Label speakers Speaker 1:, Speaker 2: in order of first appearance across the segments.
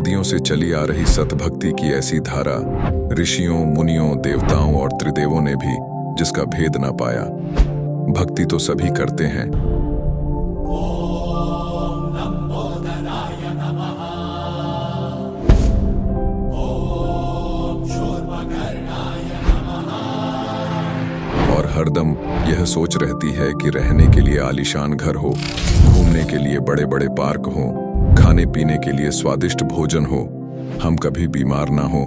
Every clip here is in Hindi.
Speaker 1: सदियों से चली आ रही सतभक्ति की ऐसी धारा, ऋषियों, मुनियों, देवताओं और त्रिदेवों ने भी जिसका भेद ना पाया। भक्ति तो सभी करते हैं, और हरदम यह सोच रहती है कि रहने के लिए आलीशान घर हो, घूमने के लिए बड़े बड़े पार्क हो, खाने पीने के लिए स्वादिष्ट भोजन हो, हम कभी बीमार ना हो,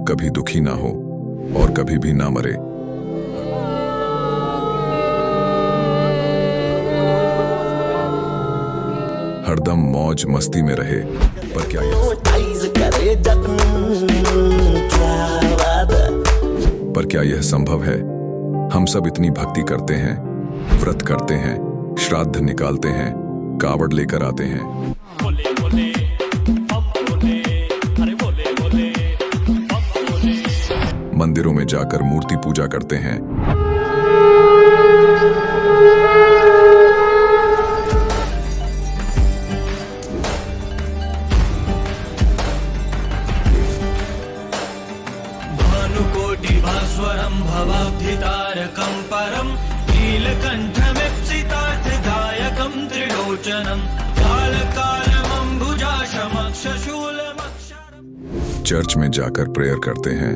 Speaker 1: कभी दुखी ना हो और कभी भी ना मरे। हरदम मौज मस्ती में रहे। पर क्या यह संभव है? हम सब इतनी भक्ति करते हैं, व्रत करते हैं, श्राद्ध निकालते हैं, कावड़ लेकर आते हैं, मंदिरों में जाकर मूर्ति पूजा करते हैं,
Speaker 2: भानुकोटिभास्वरं भवाब्धितारकं परं नीलकण्ठमीप्सितार्थदायकं त्रिलोचनं कालकालमम्बुजाशमक्षशूलमक्षरम्।
Speaker 1: चर्च में जाकर प्रेयर करते हैं,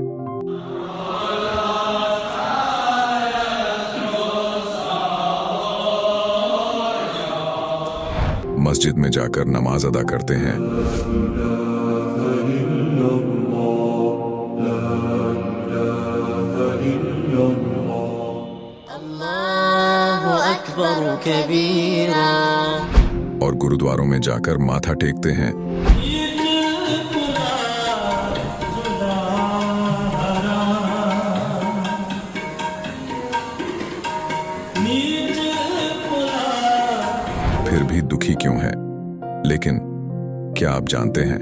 Speaker 1: मस्जिद में जाकर नमाज अदा करते हैं,
Speaker 3: अल्लाहु अकबर कबीरा,
Speaker 1: और गुरुद्वारों में जाकर माथा टेकते हैं, फिर भी दुखी क्यों है? लेकिन क्या आप जानते हैं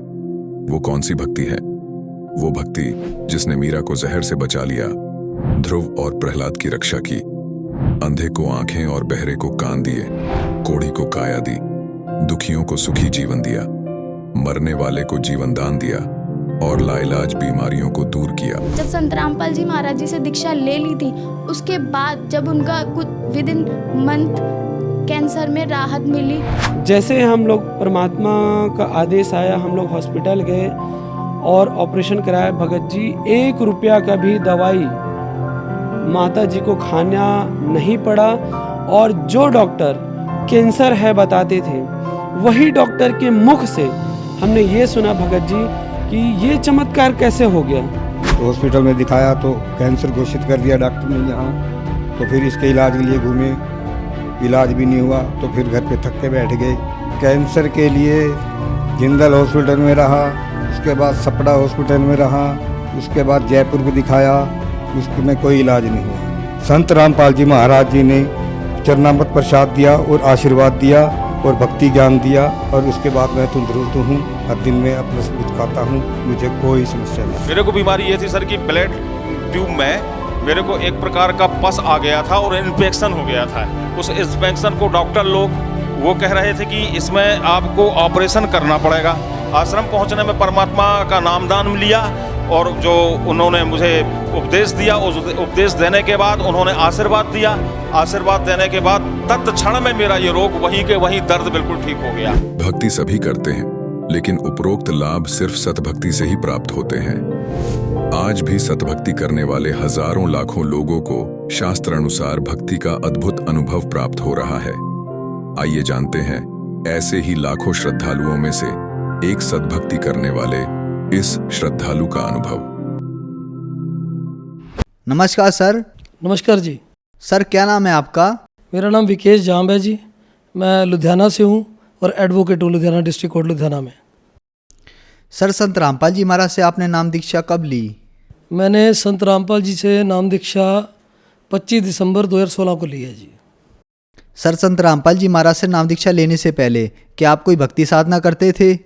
Speaker 1: वो कौन सी भक्ति है? वो भक्ति जिसने मीरा को जहर से बचा लिया, ध्रुव और प्रहलाद की रक्षा की, अंधे को आंखें और बहरे को कान दिए, कोढ़ी को काया दी, दुखियों को सुखी जीवन दिया, मरने वाले को जीवन दान दिया और लाइलाज बीमारियों को दूर किया।
Speaker 4: जब संत रामपाल जी महाराज जी से दीक्षा ले ली थी, उसके बाद जब उनका कुछ विद इन मंथ कैंसर में राहत मिली।
Speaker 5: जैसे हम लोग परमात्मा का आदेश आया, हम लोग हॉस्पिटल गए और ऑपरेशन कराया। भगत जी 1 रुपया का भी दवाई माता जी को खाना नहीं पड़ा, और जो डॉक्टर कैंसर है बताते थे, वही डॉक्टर के मुख से हमने ये सुना भगत जी कि ये चमत्कार कैसे हो गया।
Speaker 6: तो हॉस्पिटल में दिखाया तो कैंसर घोषित कर दिया डॉक्टर ने यहाँ। तो फिर इसके इलाज के लिए घूमे, इलाज भी नहीं हुआ, तो फिर घर पे थक के बैठ गए। कैंसर के लिए जिंदल हॉस्पिटल में रहा, उसके बाद सपड़ा हॉस्पिटल में रहा, उसके बाद जयपुर को दिखाया, उसमें कोई इलाज नहीं हुआ। संत रामपाल जी महाराज जी ने चरणामृत प्रसाद दिया और आशीर्वाद दिया और भक्ति ज्ञान दिया, और उसके बाद मैं तंदुरुस्त हूँ। हर दिन में अपना सब कुछ खाता हूँ, मुझे कोई समस्या नहीं।
Speaker 7: मेरे को बीमारी ये थी सर कि ब्लड ट्यूब में मेरे को एक प्रकार का पस आ गया था और इन्फेक्शन हो गया था। उस इन्फेक्शन को डॉक्टर लोग वो कह रहे थे कि इसमें आपको ऑपरेशन करना पड़ेगा। आश्रम पहुंचने में परमात्मा का नामदान लिया और जो उन्होंने मुझे उपदेश दिया, उस उपदेश देने के बाद उन्होंने आशीर्वाद दिया। आशीर्वाद देने के बाद तत्क्षण में मेरा ये रोग वहीं के वहीं दर्द बिल्कुल ठीक हो गया।
Speaker 1: भक्ति सभी करते हैं, लेकिन उपरोक्त लाभ सिर्फ सतभक्ति से ही प्राप्त होते हैं। आज भी सतभक्ति करने वाले हजारों लाखों लोगों को शास्त्र अनुसार भक्ति का अद्भुत अनुभव प्राप्त हो रहा है। आइए जानते हैं ऐसे ही लाखों श्रद्धालुओं में से एक सतभक्ति करने वाले इस श्रद्धालु का अनुभव।
Speaker 8: नमस्कार सर।
Speaker 9: नमस्कार जी।
Speaker 8: सर क्या नाम है आपका?
Speaker 9: मेरा नाम विकेश जाम्ब है जी। मैं लुधियाना से हूँ और एडवोकेट हूँ लुधियाना डिस्ट्रिक्ट कोर्ट लुधियाना में।
Speaker 8: सर संत रामपाल जी महाराज से आपने नाम दीक्षा कब ली?
Speaker 9: मैंने संत रामपाल जी से नाम दीक्षा 25 दिसंबर 2016 को ली है जी।
Speaker 8: सर संत रामपाल जी महाराज से नाम दीक्षा लेने से पहले क्या आप कोई भक्ति साधना करते थे?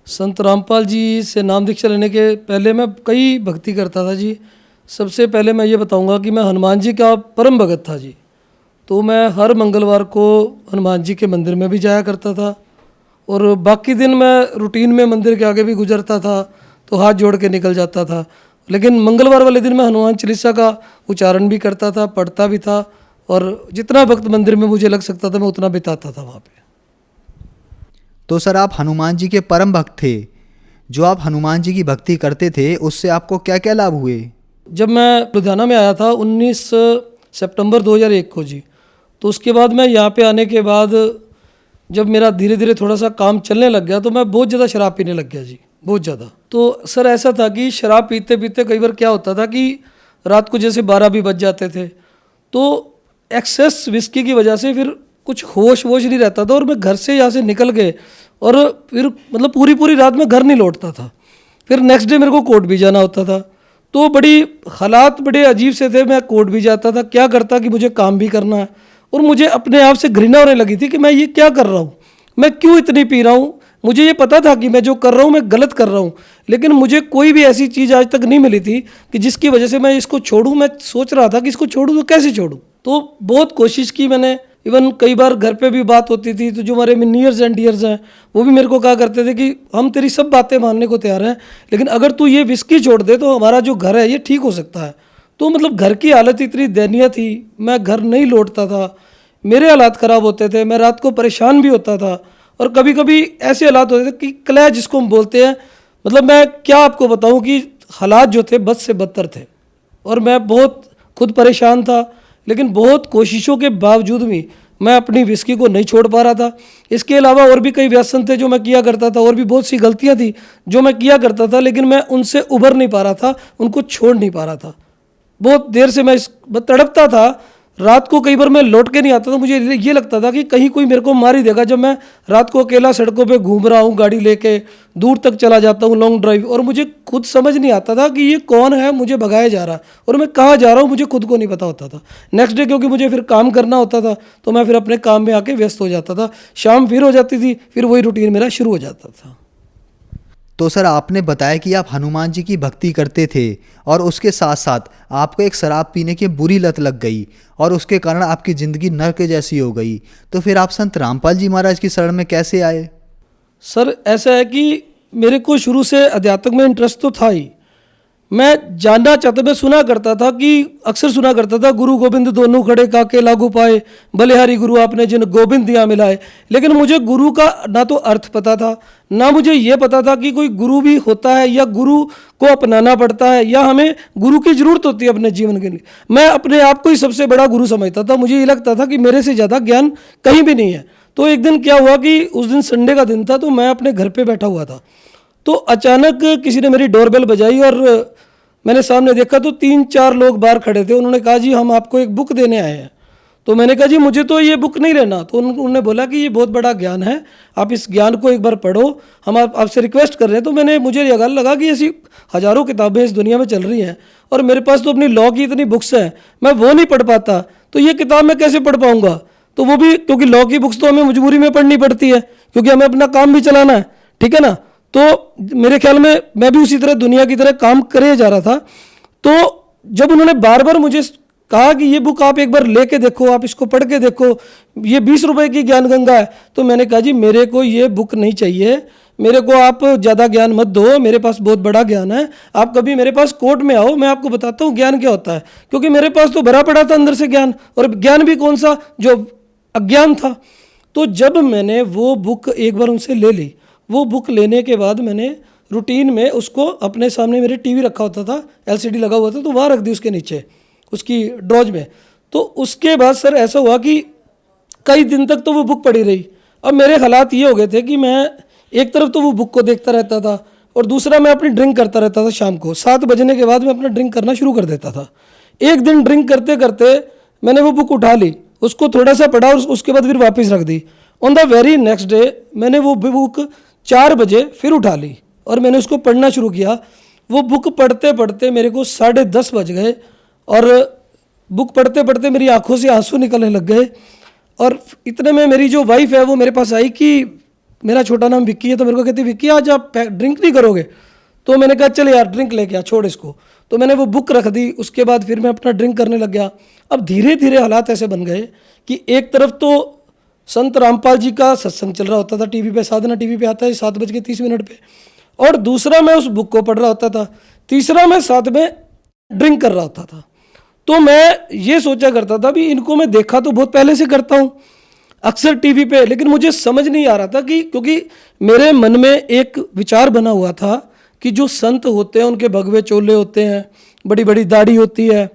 Speaker 9: संत रामपाल जी से नाम दीक्षा लेने के पहले मैं कई भक्ति करता था जी। सबसे पहले मैं ये बताऊंगा कि मैं हनुमान जी का परम भगत था जी। तो मैं हर मंगलवार को हनुमान जी के मंदिर में भी जाया करता था और बाकी दिन मैं रूटीन में मंदिर के आगे भी गुजरता था तो हाथ जोड़ के निकल जाता था। लेकिन मंगलवार वाले दिन मैं हनुमान चालीसा का उच्चारण भी करता था, पढ़ता भी था, और जितना वक्त मंदिर में मुझे लग सकता था मैं उतना बिताता था वहाँ पे।
Speaker 8: तो सर आप हनुमान जी के परम भक्त थे, जो आप हनुमान जी की भक्ति करते थे उससे आपको क्या क्या लाभ हुए?
Speaker 9: जब मैं लुधियाना में आया था 19 सितंबर 2001 को जी, तो उसके बाद मैं यहाँ पे आने के बाद जब मेरा धीरे धीरे थोड़ा सा काम चलने लग गया तो मैं बहुत ज़्यादा शराब पीने लग गया जी, बहुत ज़्यादा। तो सर ऐसा था कि शराब पीते पीते कई बार क्या होता था कि रात को जैसे 12 भी बज जाते थे, तो एक्सेस विस्की की वजह से फिर कुछ होश नहीं रहता था, और मैं घर से यहाँ से निकल के और फिर मतलब पूरी रात में घर नहीं लौटता था। फिर नेक्स्ट डे मेरे को कोर्ट भी जाना होता था, तो बड़ी हालात बड़े अजीब से थे। मैं कोर्ट भी जाता था, क्या करता कि मुझे काम भी करना है, और मुझे अपने आप से घृणा होने लगी थी कि मैं ये क्या कर रहा हूँ, मैं क्यों इतनी पी रहा हूँ। मुझे ये पता था कि मैं जो कर रहा हूँ मैं गलत कर रहा हूँ, लेकिन मुझे कोई भी ऐसी चीज़ आज तक नहीं मिली थी कि जिसकी वजह से मैं इसको छोड़ूँ। मैं सोच रहा था कि इसको छोड़ूँ तो कैसे छोड़ूँ, तो बहुत कोशिश की मैंने। इवन कई बार घर पे भी बात होती थी तो जो हमारे नियर्स एंड डियर्स हैं वो भी मेरे को कहा करते थे कि हम तेरी सब बातें मानने को तैयार हैं, लेकिन अगर तू ये विस्की छोड़ दे तो हमारा जो घर है ये ठीक हो सकता है। तो मतलब घर की हालत इतनी दयनीय थी, मैं घर नहीं लौटता था, मेरे हालात ख़राब होते थे, मैं रात को परेशान भी होता था, और कभी कभी ऐसे हालात होते थे कि क्लैश जिसको हम बोलते हैं, मतलब मैं क्या आपको बताऊं कि हालात जो थे बद से बदतर थे, और मैं बहुत खुद परेशान था। लेकिन बहुत कोशिशों के बावजूद भी मैं अपनी विस्की को नहीं छोड़ पा रहा था। इसके अलावा और भी कई व्यसन थे जो मैं किया करता था, और भी बहुत सी गलतियां थी जो मैं किया करता था, लेकिन मैं उनसे उभर नहीं पा रहा था, उनको छोड़ नहीं पा रहा था। बहुत देर से मैं तड़पता था, रात को कई बार मैं लौट के नहीं आता था, मुझे ये लगता था कि कहीं कोई मेरे को मार ही देगा। जब मैं रात को अकेला सड़कों पे घूम रहा हूँ, गाड़ी लेके दूर तक चला जाता हूँ लॉन्ग ड्राइव, और मुझे खुद समझ नहीं आता था कि ये कौन है मुझे भगाया जा रहा है और मैं कहाँ जा रहा हूँ, मुझे खुद को नहीं पता होता था। नेक्स्ट डे क्योंकि मुझे फिर काम करना होता था तो मैं फिर अपने काम में आके व्यस्त हो जाता था, शाम फिर हो जाती थी, फिर वही रूटीन मेरा शुरू हो जाता था।
Speaker 8: तो सर आपने बताया कि आप हनुमान जी की भक्ति करते थे और उसके साथ साथ आपको एक शराब पीने की बुरी लत लग गई और उसके कारण आपकी ज़िंदगी नर्क जैसी हो गई। तो फिर आप संत रामपाल जी महाराज की शरण में कैसे आए?
Speaker 9: सर ऐसा है कि मेरे को शुरू से अध्यात्म में इंटरेस्ट तो था ही, मैं जानना चाहता, मैं सुना करता था कि अक्सर सुना करता था गुरु गोविंद दोनों खड़े काके लागू पाए, बलिहारी गुरु आपने जिन गोविंद दिया मिलाए। लेकिन मुझे गुरु का ना तो अर्थ पता था, ना मुझे ये पता था कि कोई गुरु भी होता है या गुरु को अपनाना पड़ता है या हमें गुरु की जरूरत होती है अपने जीवन के लिए। मैं अपने आप को ही सबसे बड़ा गुरु समझता था, मुझे ये लगता था कि मेरे से ज़्यादा ज्ञान कहीं भी नहीं है। तो एक दिन क्या हुआ कि उस दिन संडे का दिन था, तो मैं अपने घर पे बैठा हुआ था, तो अचानक किसी ने मेरी डोरबेल बजाई और मैंने सामने देखा तो 3-4 लोग बाहर खड़े थे। उन्होंने कहा जी हम आपको एक बुक देने आए हैं। तो मैंने कहा जी मुझे तो ये बुक नहीं लेना। तो उन्होंने बोला कि ये बहुत बड़ा ज्ञान है, आप इस ज्ञान को एक बार पढ़ो, हम आपसे रिक्वेस्ट कर रहे हैं। तो मुझे ये गल लगा कि ऐसी हज़ारों किताबें इस दुनिया में चल रही हैं और मेरे पास तो अपनी लॉ की इतनी बुक्स हैं, मैं वो नहीं पढ़ पाता, तो ये किताब मैं कैसे पढ़ पाऊँगा। तो वो भी क्योंकि लॉ की बुक्स तो हमें मजबूरी में पढ़नी पड़ती है क्योंकि हमें अपना काम भी चलाना है, ठीक है ना। तो मेरे ख्याल में मैं भी उसी तरह दुनिया की तरह काम करे जा रहा था। तो जब उन्होंने बार बार मुझे कहा कि ये बुक आप एक बार लेके देखो, आप इसको पढ़ के देखो, ये 20 रुपए की ज्ञान गंगा है, तो मैंने कहा जी मेरे को ये बुक नहीं चाहिए, मेरे को आप ज़्यादा ज्ञान मत दो, मेरे पास बहुत बड़ा ज्ञान है, आप कभी मेरे पास कोर्ट में आओ, मैं आपको बताता हूँ ज्ञान क्या होता है। क्योंकि मेरे पास तो भरा पड़ा था अंदर से ज्ञान, और ज्ञान भी कौन सा जो अज्ञान था। तो जब मैंने वो बुक एक बार उनसे ले ली, वो बुक लेने के बाद मैंने रूटीन में उसको अपने सामने, मेरे टीवी रखा होता था, एलसीडी लगा हुआ था, तो वहाँ रख दी उसके नीचे उसकी ड्रॉज में। तो उसके बाद सर ऐसा हुआ कि कई दिन तक तो वो बुक पड़ी रही। अब मेरे हालात ये हो गए थे कि मैं एक तरफ तो वो बुक को देखता रहता था और दूसरा मैं अपनी ड्रिंक करता रहता था। शाम को 7 बजने के बाद मैं अपना ड्रिंक करना शुरू कर देता था। एक दिन ड्रिंक करते करते मैंने वो बुक उठा ली, उसको थोड़ा सा पढ़ा और उसके बाद फिर वापस रख दी। On the very next day मैंने वो बुक 4 बजे फिर उठा ली और मैंने उसको पढ़ना शुरू किया। वो बुक पढ़ते पढ़ते मेरे को 10:30 बज गए और बुक पढ़ते पढ़ते मेरी आंखों से आंसू निकलने लग गए। और इतने में मेरी जो वाइफ है वो मेरे पास आई कि मेरा छोटा नाम विक्की है, तो मेरे को कहती विक्की आज आप ड्रिंक नहीं करोगे। तो मैंने कहा चल यार ड्रिंक लेके आ, छोड़ इसको। तो मैंने वो बुक रख दी, उसके बाद फिर मैं अपना ड्रिंक करने लग गया। अब धीरे धीरे हालात ऐसे बन गए कि एक तरफ तो संत रामपाल जी का सत्संग चल रहा होता था टीवी पे, साधना टीवी पे आता है 7:30 पे, और दूसरा मैं उस बुक को पढ़ रहा होता था, तीसरा मैं साथ में ड्रिंक कर रहा होता था। तो मैं ये सोचा करता था भी इनको मैं देखा तो बहुत पहले से करता हूँ अक्सर टीवी पे, लेकिन मुझे समझ नहीं आ रहा था कि, क्योंकि मेरे मन में एक विचार बना हुआ था कि जो संत होते हैं उनके भगवे चोले होते हैं, बड़ी बड़ी दाढ़ी होती है,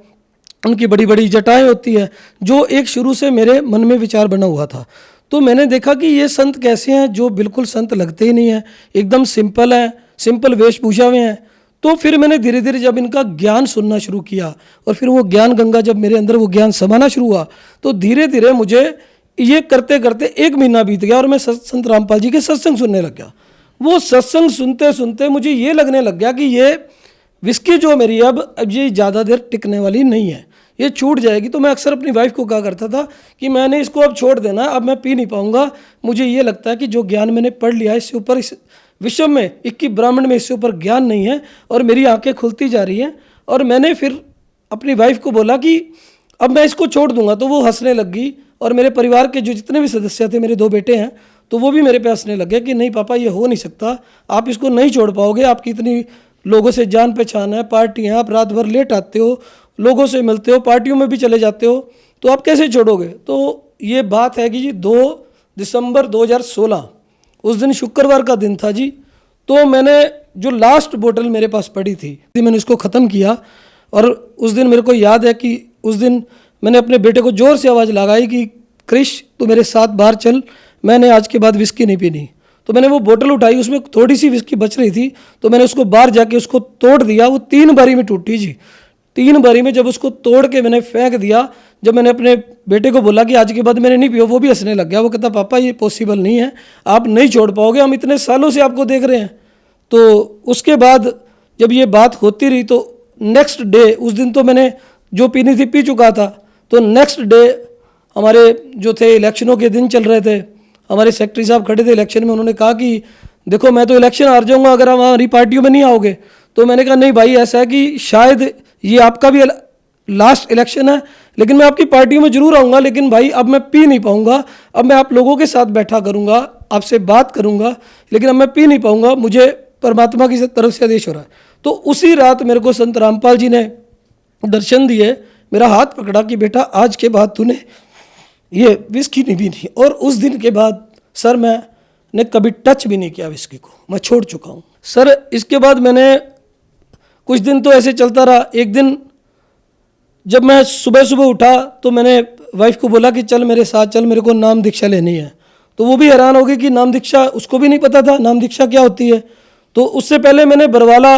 Speaker 9: उनकी बड़ी बड़ी जटाएं होती है, जो एक शुरू से मेरे मन में विचार बना हुआ था। तो मैंने देखा कि ये संत कैसे हैं जो बिल्कुल संत लगते ही नहीं हैं, एकदम सिंपल हैं, सिंपल वेशभूषा में हैं। तो फिर मैंने धीरे धीरे जब इनका ज्ञान सुनना शुरू किया और फिर वो ज्ञान गंगा जब मेरे अंदर वो ज्ञान समाना शुरू हुआ, तो धीरे धीरे मुझे ये करते करते 1 महीना बीत गया और मैं संत रामपाल जी के सत्संग सुनने लग गया। वो सत्संग सुनते सुनते मुझे ये लगने लग गया कि ये विस्की जो मेरी अब ये ज़्यादा देर टिकने वाली नहीं है, ये छूट जाएगी। तो मैं अक्सर अपनी वाइफ को कहा करता था कि मैंने इसको अब छोड़ देना, अब मैं पी नहीं पाऊंगा। मुझे ये लगता है कि जो ज्ञान मैंने पढ़ लिया इससे ऊपर, इस विश्व में 21 ब्राह्मण में इससे ऊपर ज्ञान नहीं है, और मेरी आंखें खुलती जा रही हैं। और मैंने फिर अपनी वाइफ को बोला कि अब मैं इसको छोड़ दूंगा, तो वो हंसने लग गई। और मेरे परिवार के जो जितने भी सदस्य थे, मेरे 2 बेटे हैं, तो वो भी मेरे पे हंसने लगे कि नहीं पापा ये हो नहीं सकता, आप इसको नहीं छोड़ पाओगे, आपकी इतनी लोगों से जान पहचान है, पार्टी हैं, आप रात भर लेट आते हो, लोगों से मिलते हो, पार्टियों में भी चले जाते हो, तो आप कैसे छोड़ोगे। तो ये बात है कि जी 2 दिसंबर 2016 उस दिन शुक्रवार का दिन था जी। तो मैंने जो लास्ट बोतल मेरे पास पड़ी थी मैंने उसको ख़त्म किया। और उस दिन मेरे को याद है कि उस दिन मैंने अपने बेटे को ज़ोर से आवाज़ लगाई कि क्रिश तू मेरे साथ बाहर चल, मैंने आज के बाद विस्की नहीं पीनी। तो मैंने वो बोतल उठाई, उसमें थोड़ी सी विस्की बच रही थी, तो मैंने उसको बाहर जाके उसको तोड़ दिया। वो 3 बारी में टूटी जी, 3 बारी में जब उसको तोड़ के मैंने फेंक दिया, जब मैंने अपने बेटे को बोला कि आज के बाद मैंने नहीं पिया, वो भी हंसने लग गया। वो कहता पापा ये पॉसिबल नहीं है, आप नहीं छोड़ पाओगे, हम इतने सालों से आपको देख रहे हैं। तो उसके बाद जब ये बात होती रही तो नेक्स्ट डे, उस दिन तो मैंने जो पीनी थी पी चुका था, तो नेक्स्ट डे हमारे जो थे इलेक्शनों के दिन चल रहे थे, हमारे सेक्रेटरी साहब खड़े थे इलेक्शन में, उन्होंने कहा कि देखो मैं तो इलेक्शन हार जाऊंगा अगर आप हमारी पार्टियों में नहीं आओगे। तो मैंने कहा नहीं भाई, ऐसा है कि शायद ये आपका भी लास्ट इलेक्शन है, लेकिन मैं आपकी पार्टियों में जरूर आऊँगा, लेकिन भाई अब मैं पी नहीं पाऊँगा, अब मैं आप लोगों के साथ बैठा करूँगा, आपसे बात करूँगा, लेकिन अब मैं पी नहीं पाऊँगा, मुझे परमात्मा की तरफ से आदेश हो रहा है। तो उसी रात मेरे को संत रामपाल जी ने दर्शन दिए, मेरा हाथ पकड़ा कि बेटा आज के बाद तूने ये विस्की नहीं पीनी। और उस दिन के बाद सर मैंने कभी टच भी नहीं किया विस्की को, मैं छोड़ चुका हूँ सर। इसके बाद मैंने कुछ दिन तो ऐसे चलता रहा। एक दिन जब मैं सुबह सुबह उठा तो मैंने वाइफ को बोला कि चल मेरे साथ चल, मेरे को नाम दीक्षा लेनी है। तो वो भी हैरान हो गई कि नाम दीक्षा, उसको भी नहीं पता था नाम दीक्षा क्या होती है। तो उससे पहले मैंने बरवाला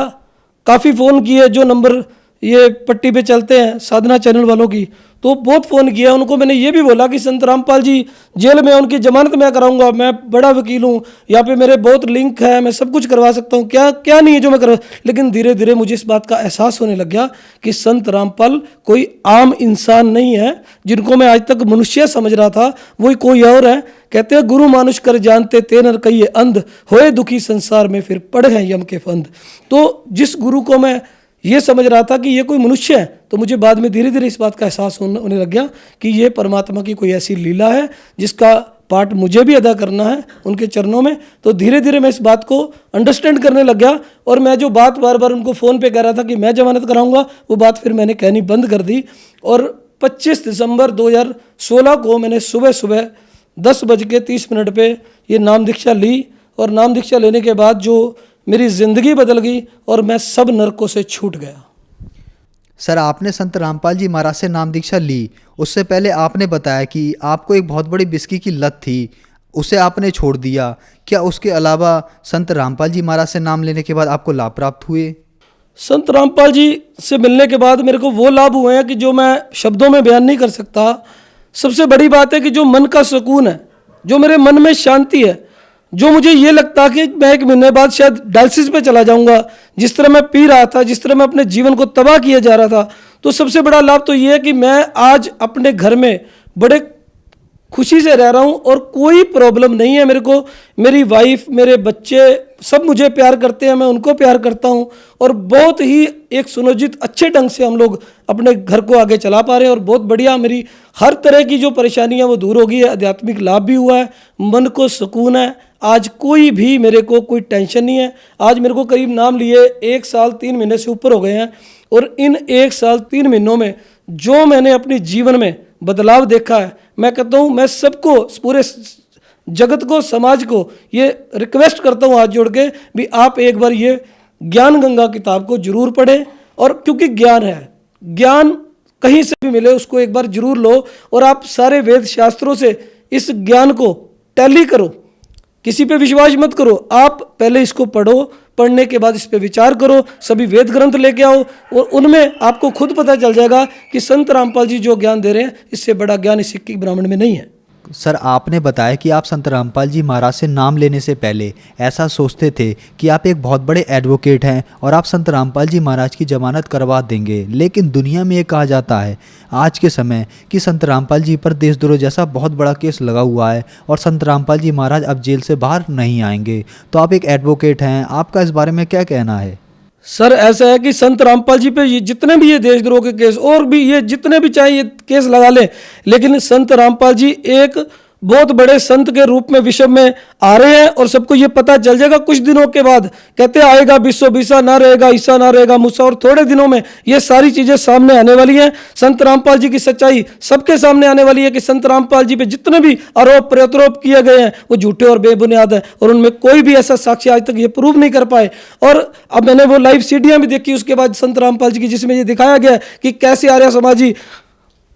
Speaker 9: काफ़ी फ़ोन किए, जो नंबर ये पट्टी पे चलते हैं साधना चैनल वालों की, तो बहुत फ़ोन किया उनको। मैंने ये भी बोला कि संत रामपाल जी जेल में, उनकी जमानत मैं कराऊंगा, मैं बड़ा वकील हूँ, यहाँ पे मेरे बहुत लिंक है, मैं सब कुछ करवा सकता हूँ, क्या क्या नहीं है जो मैं करवा। लेकिन धीरे धीरे मुझे इस बात का एहसास होने लग गया कि संत रामपाल कोई आम इंसान नहीं है, जिनको मैं आज तक मनुष्य समझ रहा था वही कोई और है। कहते हैं गुरु मानुष कर जानते ते नर कहिए अंध, होए दुखी संसार में फिर पड़ गए यम के फंद। तो जिस गुरु को मैं ये समझ रहा था कि ये कोई मनुष्य है, तो मुझे बाद में धीरे धीरे इस बात का एहसास होने लग गया कि ये परमात्मा की कोई ऐसी लीला है जिसका पार्ट मुझे भी अदा करना है उनके चरणों में। तो धीरे धीरे मैं इस बात को अंडरस्टैंड करने लग गया। और मैं जो बात बार बार उनको फ़ोन पे कह रहा था कि मैं जमानत कराऊंगा, वो बात फिर मैंने कहनी बंद कर दी। और 25 दिसंबर 2016 को मैंने सुबह सुबह 10:30 पे ये नाम दीक्षा ली। और नाम दीक्षा लेने के बाद जो मेरी ज़िंदगी बदल गई और मैं सब नरकों से छूट गया।
Speaker 8: सर आपने संत रामपाल जी महाराज से नाम दीक्षा ली, उससे पहले आपने बताया कि आपको एक बहुत बड़ी विस्की की लत थी, उसे आपने छोड़ दिया। क्या उसके अलावा संत रामपाल जी महाराज से नाम लेने के बाद आपको लाभ प्राप्त हुए?
Speaker 9: संत रामपाल जी से मिलने के बाद मेरे को वो लाभ हुए हैं कि जो मैं शब्दों में बयान नहीं कर सकता। सबसे बड़ी बात है कि जो मन का सुकून है, जो मेरे मन में शांति है, जो मुझे ये लगता कि मैं 1 महीने बाद शायद डायलिसिस पे चला जाऊंगा, जिस तरह मैं पी रहा था, जिस तरह मैं अपने जीवन को तबाह किया जा रहा था। तो सबसे बड़ा लाभ तो ये है कि मैं आज अपने घर में बड़े खुशी से रह रहा हूँ और कोई प्रॉब्लम नहीं है मेरे को। मेरी वाइफ, मेरे बच्चे सब मुझे प्यार करते हैं, मैं उनको प्यार करता हूँ और बहुत ही एक सुनियोजित अच्छे ढंग से हम लोग अपने घर को आगे चला पा रहे हैं। और बहुत बढ़िया, मेरी हर तरह की जो परेशानी है वो दूर हो गई है, आध्यात्मिक लाभ भी हुआ है, मन को सुकून है। आज कोई भी मेरे को कोई टेंशन नहीं है। आज मेरे को करीब नाम लिए 1 साल 3 महीने से ऊपर हो गए हैं और इन 1 साल 3 महीनों में जो मैंने अपने जीवन में बदलाव देखा है, मैं कहता हूँ मैं सबको, पूरे जगत को, समाज को ये रिक्वेस्ट करता हूँ हाथ जोड़ के भी आप एक बार ये ज्ञान गंगा किताब को जरूर पढ़ें। और क्योंकि ज्ञान है, ज्ञान कहीं से भी मिले उसको एक बार जरूर लो और आप सारे वेद शास्त्रों से इस ज्ञान को टैली करो। किसी पे विश्वास मत करो, आप पहले इसको पढ़ो, पढ़ने के बाद इस पे विचार करो, सभी वेद ग्रंथ लेके आओ और उनमें आपको खुद पता चल जाएगा कि संत रामपाल जी जो ज्ञान दे रहे हैं इससे बड़ा ज्ञान इस सिक्की ब्राह्मण में नहीं है।
Speaker 8: सर, आपने बताया कि आप संत रामपाल जी महाराज से नाम लेने से पहले ऐसा सोचते थे कि आप एक बहुत बड़े एडवोकेट हैं और आप संत रामपाल जी महाराज की जमानत करवा देंगे, लेकिन दुनिया में ये कहा जाता है आज के समय कि संत रामपाल जी पर देशद्रोह जैसा बहुत बड़ा केस लगा हुआ है और संत रामपाल जी महाराज अब जेल से बाहर नहीं आएंगे। तो आप एक एडवोकेट हैं, आपका इस बारे में क्या कहना है?
Speaker 9: सर, ऐसा है कि संत रामपाल जी पे ये जितने भी ये देशद्रोह के केस और भी ये जितने भी चाहे ये केस लगा ले, लेकिन संत रामपाल जी एक बहुत बड़े संत के रूप में विश्व में आ रहे हैं और सबको ये पता चल जाएगा कुछ दिनों के बाद। कहते आएगा विश्व बीसा, ना रहेगा ईसा, ना रहेगा मूसा, और थोड़े दिनों में ये सारी चीजें सामने आने वाली हैं। संत रामपाल जी की सच्चाई सबके सामने आने वाली है कि संत रामपाल जी पे जितने भी आरोप प्रत्यारोप किए गए हैं वो झूठे और बेबुनियाद है और उनमें कोई भी ऐसा साक्ष्य आज तक ये प्रूव नहीं कर पाए। और अब मैंने वो लाइव सीडियां भी देखी उसके बाद संत रामपाल जी की, जिसमें ये दिखाया गया कि कैसे आर्य समाजी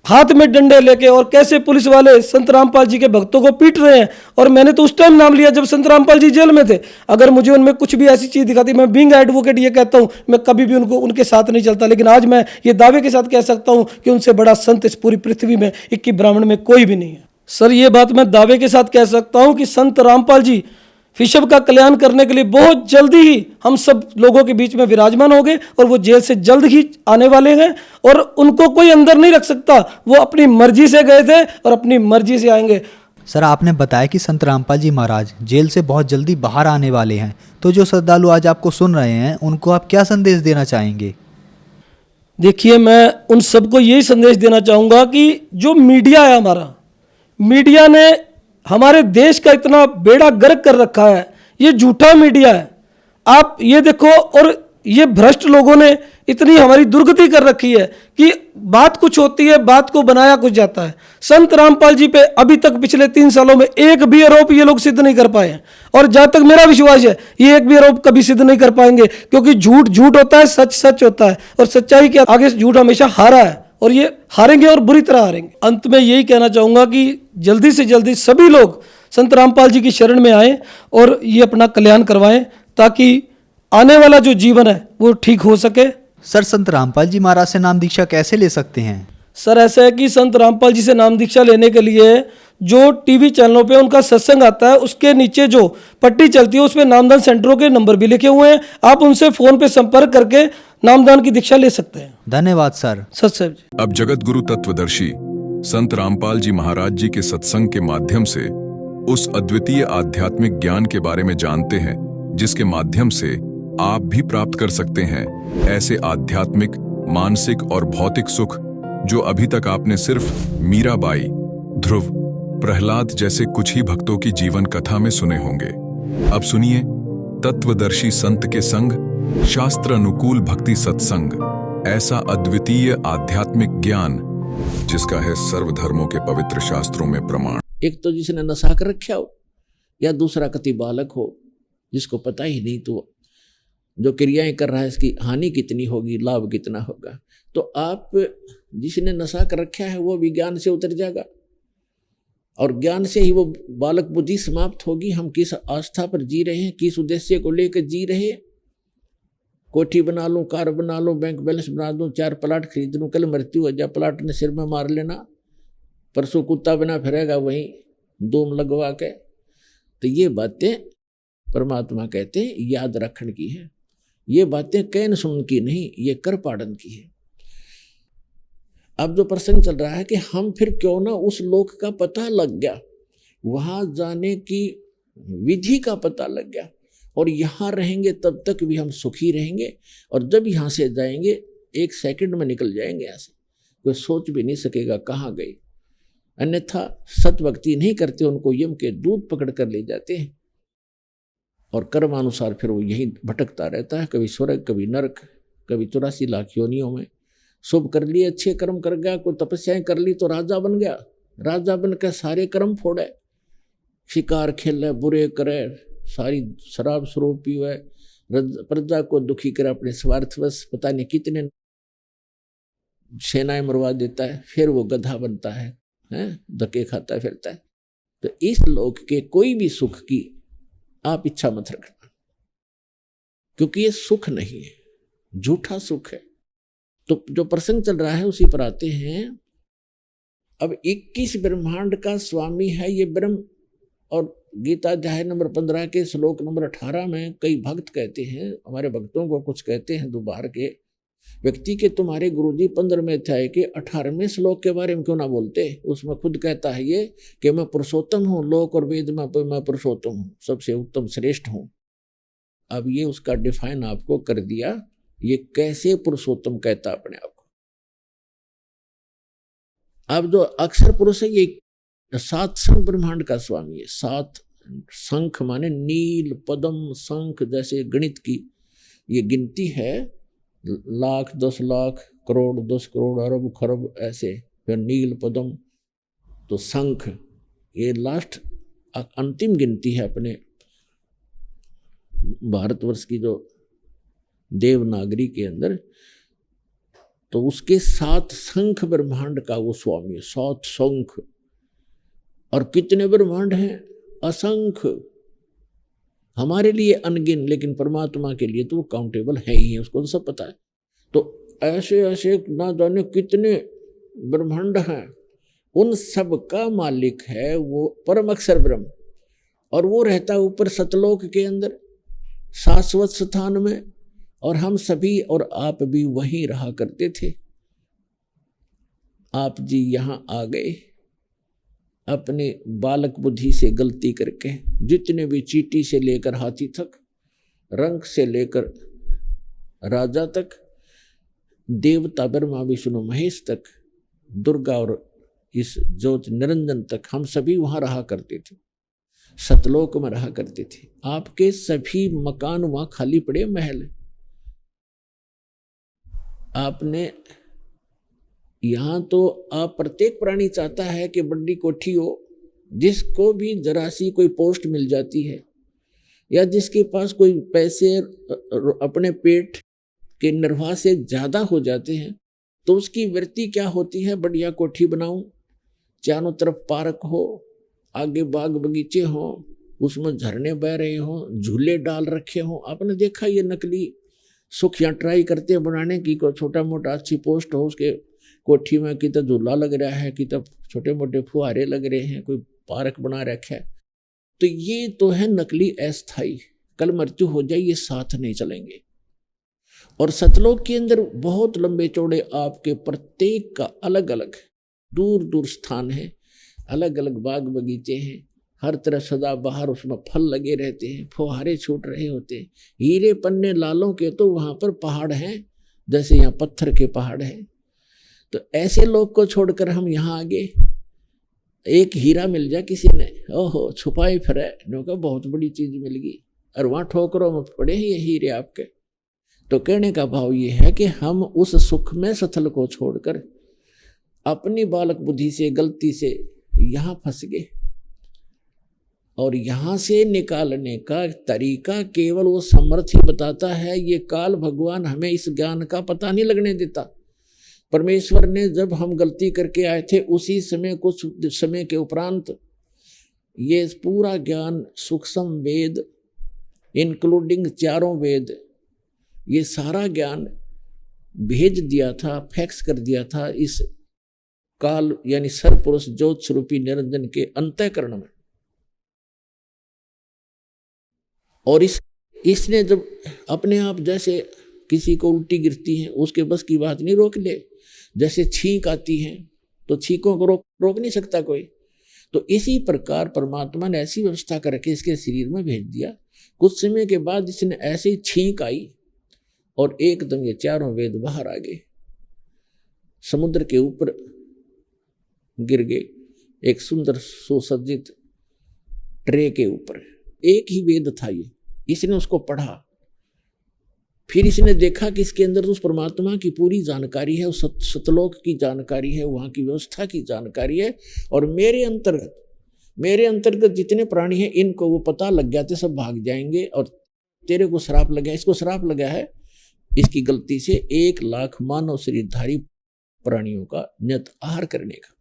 Speaker 9: हाथ में डंडे लेके और कैसे पुलिस वाले संत रामपाल जी के भक्तों को पीट रहे हैं। और मैंने तो उस टाइम नाम लिया जब संत रामपाल जी जेल में थे। अगर मुझे उनमें कुछ भी ऐसी चीज दिखाती, मैं बीइंग एडवोकेट ये कहता हूं मैं कभी भी उनके साथ नहीं चलता, लेकिन आज मैं ये दावे के साथ कह सकता हूं कि उनसे बड़ा संत इस पूरी पृथ्वी में 21 ब्राह्मण में कोई भी नहीं है। सर, ये बात मैं दावे के साथ कह सकता हूं कि संत रामपाल जी विश्व का कल्याण करने के लिए बहुत जल्दी ही हम सब लोगों के बीच में विराजमान हो गए और वो जेल से जल्द ही आने वाले हैं और उनको कोई अंदर नहीं रख सकता। वो अपनी मर्जी से गए थे और अपनी मर्जी से आएंगे।
Speaker 8: सर, आपने बताया कि संत रामपाल जी महाराज जेल से बहुत जल्दी बाहर आने वाले हैं, तो जो श्रद्धालु आज आपको सुन रहे हैं उनको आप क्या संदेश देना चाहेंगे?
Speaker 9: देखिए, मैं उन सबको यही संदेश देना चाहूँगा कि जो मीडिया है, हमारा मीडिया ने हमारे देश का इतना बेड़ा गर्क कर रखा है, ये झूठा मीडिया है। आप ये देखो, और ये भ्रष्ट लोगों ने इतनी हमारी दुर्गति कर रखी है कि बात कुछ होती है, बात को बनाया कुछ जाता है। संत रामपाल जी पे अभी तक पिछले 3 सालों में एक भी आरोप ये लोग सिद्ध नहीं कर पाए हैं और जहां तक मेरा विश्वास है ये एक भी आरोप कभी सिद्ध नहीं कर पाएंगे, क्योंकि झूठ झूठ होता है, सच सच होता है और सच्चाई के आगे झूठ हमेशा हारा है और ये हारेंगे और बुरी तरह हारेंगे। अंत में यही कहना चाहूंगा कि जल्दी से जल्दी सभी लोग संत रामपाल जी की शरण में आए और ये अपना कल्याण करवाएं ताकि आने वाला जो जीवन है वो ठीक हो सके।
Speaker 8: सर, संत रामपाल जी महाराज से नाम दीक्षा कैसे ले सकते हैं?
Speaker 9: सर, ऐसा है कि संत रामपाल जी से नाम दीक्षा लेने के लिए जो टीवी चैनलों पे उनका सत्संग आता है उसके नीचे जो पट्टी चलती है उसमें नामदान सेंटरों के नंबर भी लिखे हुए हैं। आप उनसे फोन पे संपर्क करके नामदान की दीक्षा ले सकते हैं।
Speaker 8: धन्यवाद सर।
Speaker 9: सच साहब जी।
Speaker 1: अब जगत गुरु तत्वदर्शी संत रामपाल जी महाराज जी के सत्संग के माध्यम से उस अद्वितीय आध्यात्मिक ज्ञान के बारे में जानते हैं जिसके माध्यम से आप भी प्राप्त कर सकते हैं ऐसे आध्यात्मिक, मानसिक और भौतिक सुख जो अभी तक आपने सिर्फ मीराबाई, ध्रुव, प्रहलाद जैसे कुछ ही भक्तों की जीवन कथा में सुने होंगे। अब सुनिए तत्वदर्शी संत के संग शास्त्र अनुकूल भक्ति सत्संग, ऐसा अद्वितीय आध्यात्मिक ज्ञान जिसका है सर्वधर्मों के पवित्र शास्त्रों में प्रमाण।
Speaker 10: एक तो जिसने नशा कर रखा हो या दूसरा कति बालक हो जिसको पता ही नहीं तो जो क्रियाएं कर रहा है इसकी हानि कितनी होगी, लाभ कितना होगा। तो आप जिसने नशा कर रखा है वो भी ज्ञान से उतर जाएगा और ज्ञान से ही वो बालक बुद्धि समाप्त होगी। हम किस आस्था पर जी रहे हैं, किस उद्देश्य को लेकर जी रहे हैं। कोठी बना लूं, कार बना लूं, बैंक बैलेंस बना दूं, 4 प्लाट खरीद लूं, कल मृत्यु हो जाए प्लाट ने सिर में मार लेना, परसों कुत्ता बना फिरेगा वहीं दोम लगवा के। तो ये बातें परमात्मा कहते हैं याद रखने की है। ये बातें कहन सुन की नहीं, ये कर पाड़न की है। अब जो प्रसंग चल रहा है कि हम फिर क्यों ना उस लोक का पता लग गया, वहां जाने की विधि का पता लग गया, और यहाँ रहेंगे तब तक भी हम सुखी रहेंगे, और जब यहाँ से जाएंगे 1 सेकंड में निकल जाएंगे यहाँ से, कोई सोच भी नहीं सकेगा कहाँ गए। अन्यथा सत भक्ति नहीं करते उनको यम के दूत पकड़ कर ले जाते हैं, और कर्मानुसार फिर वो यही भटकता रहता है, कभी स्वर्ग कभी नरक, कभी 84 लाख योनियों में। शुभ कर लिए, अच्छे कर्म कर गया, कोई तपस्याएं कर ली तो राजा बन गया, राजा बनकर सारे कर्म फोड़े, शिकार खेले, बुरे करे, सारी शराब स्वरूप पीवे, प्रजा को दुखी करे, अपने स्वार्थवश पता नहीं कितने सेनाएं मरवा देता है, फिर वो गधा बनता है, धक्के खाता फिरता है। तो इस लोक के कोई भी सुख की आप इच्छा मत रखना, क्योंकि ये सुख नहीं है, झूठा सुख है। तो जो प्रसंग चल रहा है उसी पर आते हैं। अब 21 ब्रह्मांड का स्वामी है ये ब्रह्म, और गीता अध्याय नंबर 15 के श्लोक नंबर 18 में कई भक्त कहते हैं, हमारे भक्तों को कुछ कहते हैं दोबार के व्यक्ति के, तुम्हारे गुरुजी 15वें अध्याय के 18वें श्लोक के बारे में क्यों ना बोलते। उसमें खुद कहता है ये कि मैं पुरुषोत्तम हूँ, लोक और वेद में मैं पुरुषोत्तम हूँ, सबसे उत्तम श्रेष्ठ हूँ। अब ये उसका डिफाइन आपको कर दिया, ये कैसे पुरुषोत्तम कहता अपने आप को। अब जो अक्षर पुरुष है ये 7 शंख ब्रह्मांड का स्वामी है। 7 शंख माने नील, पद्म, शंख, जैसे गणित की ये गिनती है, लाख, 10 लाख, करोड़, 10 करोड़, अरब, खरब, ऐसे, फिर नील, पद्म, तो शंख ये लास्ट अंतिम गिनती है अपने भारतवर्ष की जो देवनागरी के अंदर। तो उसके 7 शंख ब्रह्मांड का वो स्वामी है, 7 शंख। और कितने ब्रह्मांड हैं? असंख्य। हमारे लिए अनगिन, लेकिन परमात्मा के लिए तो वो काउंटेबल है ही है, उसको तो सब पता है। तो ऐसे ऐसे ना जाने कितने ब्रह्मांड हैं, उन सब का मालिक है वो परम अक्षर ब्रह्म, और वो रहता है ऊपर सतलोक के अंदर शाश्वत स्थान में, और हम सभी और आप भी वहीं रहा करते थे। आप जी यहाँ आ गए अपने बालक बुद्धि से गलती करके, जितने भी चींटी से लेकर हाथी तक, रंग से लेकर राजा तक, देवता ब्रह्मा विष्णु महेश तक, दुर्गा और इस ज्योत निरंजन तक, हम सभी वहां रहा करते थे, सतलोक में रहा करते थे। आपके सभी मकान वहां खाली पड़े, महल। आपने यहाँ तो आप प्रत्येक प्राणी चाहता है कि बड़ी कोठी हो, जिसको भी जरा सी कोई पोस्ट मिल जाती है, या जिसके पास कोई पैसे अपने पेट के निर्वाह से ज़्यादा हो जाते हैं, तो उसकी वृत्ति क्या होती है? बढ़िया कोठी बनाऊं, चारों तरफ पार्क हो, आगे बाग बगीचे हो, उसमें झरने बह रहे हों, झूले डाल रखे हों। आपने देखा ये नकली सुख यहाँ ट्राई करते हैं बनाने की, कोई छोटा मोटा अच्छी पोस्ट हो, उसके कोठी में कि तो झूला लग रहा है, कि तो छोटे मोटे फुहारे लग रहे हैं, कोई पार्क बना रखा है। तो ये तो है नकली अस्थाई, कल मृत्यु हो जाए ये साथ नहीं चलेंगे। और सतलोक के अंदर बहुत लंबे चौड़े आपके प्रत्येक का अलग अलग दूर दूर स्थान है, अलग अलग बाग बगीचे हैं, हर तरफ सदा बाहर उसमें फल लगे रहते हैं, फुहारे छूट रहे होते हैं, हीरे पन्ने लालों के तो वहाँ पर पहाड़ हैं, जैसे यहाँ पत्थर के पहाड़ हैं। तो ऐसे लोग को छोड़कर हम यहाँ आ गए। एक हीरा मिल जाए किसी ने, ओहो छुपाए फिरे, नौका बहुत बड़ी चीज मिल गई, और वहाँ ठोकरों में पड़े हैं ये हीरे आपके। तो कहने का भाव ये है कि हम उस सुख में स्थल को छोड़कर अपनी बालक बुद्धि से गलती से यहाँ फंस गए, और यहाँ से निकालने का तरीका केवल वो समर्थ ही बताता है। ये काल भगवान हमें इस ज्ञान का पता नहीं लगने देता। परमेश्वर ने जब हम गलती करके आए थे, उसी समय कुछ समय के उपरांत ये पूरा ज्ञान, सूक्ष्म वेद इंक्लूडिंग 4 वेद, ये सारा ज्ञान भेज दिया था, फैक्स कर दिया था इस काल यानी सर्वपुरुष ज्योत स्वरूपी निरंजन के अंतःकरण में। और इसने जब अपने आप जैसे किसी को उल्टी गिरती है, उसके बस की बात नहीं रोक ले। जैसे छींक आती है तो छींकों को रोक नहीं सकता कोई। तो इसी प्रकार परमात्मा ने ऐसी व्यवस्था करके इसके शरीर में भेज दिया। कुछ समय के बाद इसने ऐसी छींक आई और एकदम ये चारों वेद बाहर आ गए, समुद्र के ऊपर गिर गए, एक सुंदर सुसज्जित ट्रे के ऊपर। एक ही वेद था ये, इसने उसको पढ़ा। फिर इसने देखा कि इसके अंदर उस परमात्मा की पूरी जानकारी है, उस सतलोक की जानकारी है, वहाँ की व्यवस्था की जानकारी है। और मेरे अंतर्गत जितने प्राणी हैं इनको वो पता लग गया थे, सब भाग जाएंगे। और तेरे को श्राप लगा, इसको श्राप लगा है इसकी गलती से 1 लाख मानव शरीरधारी प्राणियों का नियत आहार करने का।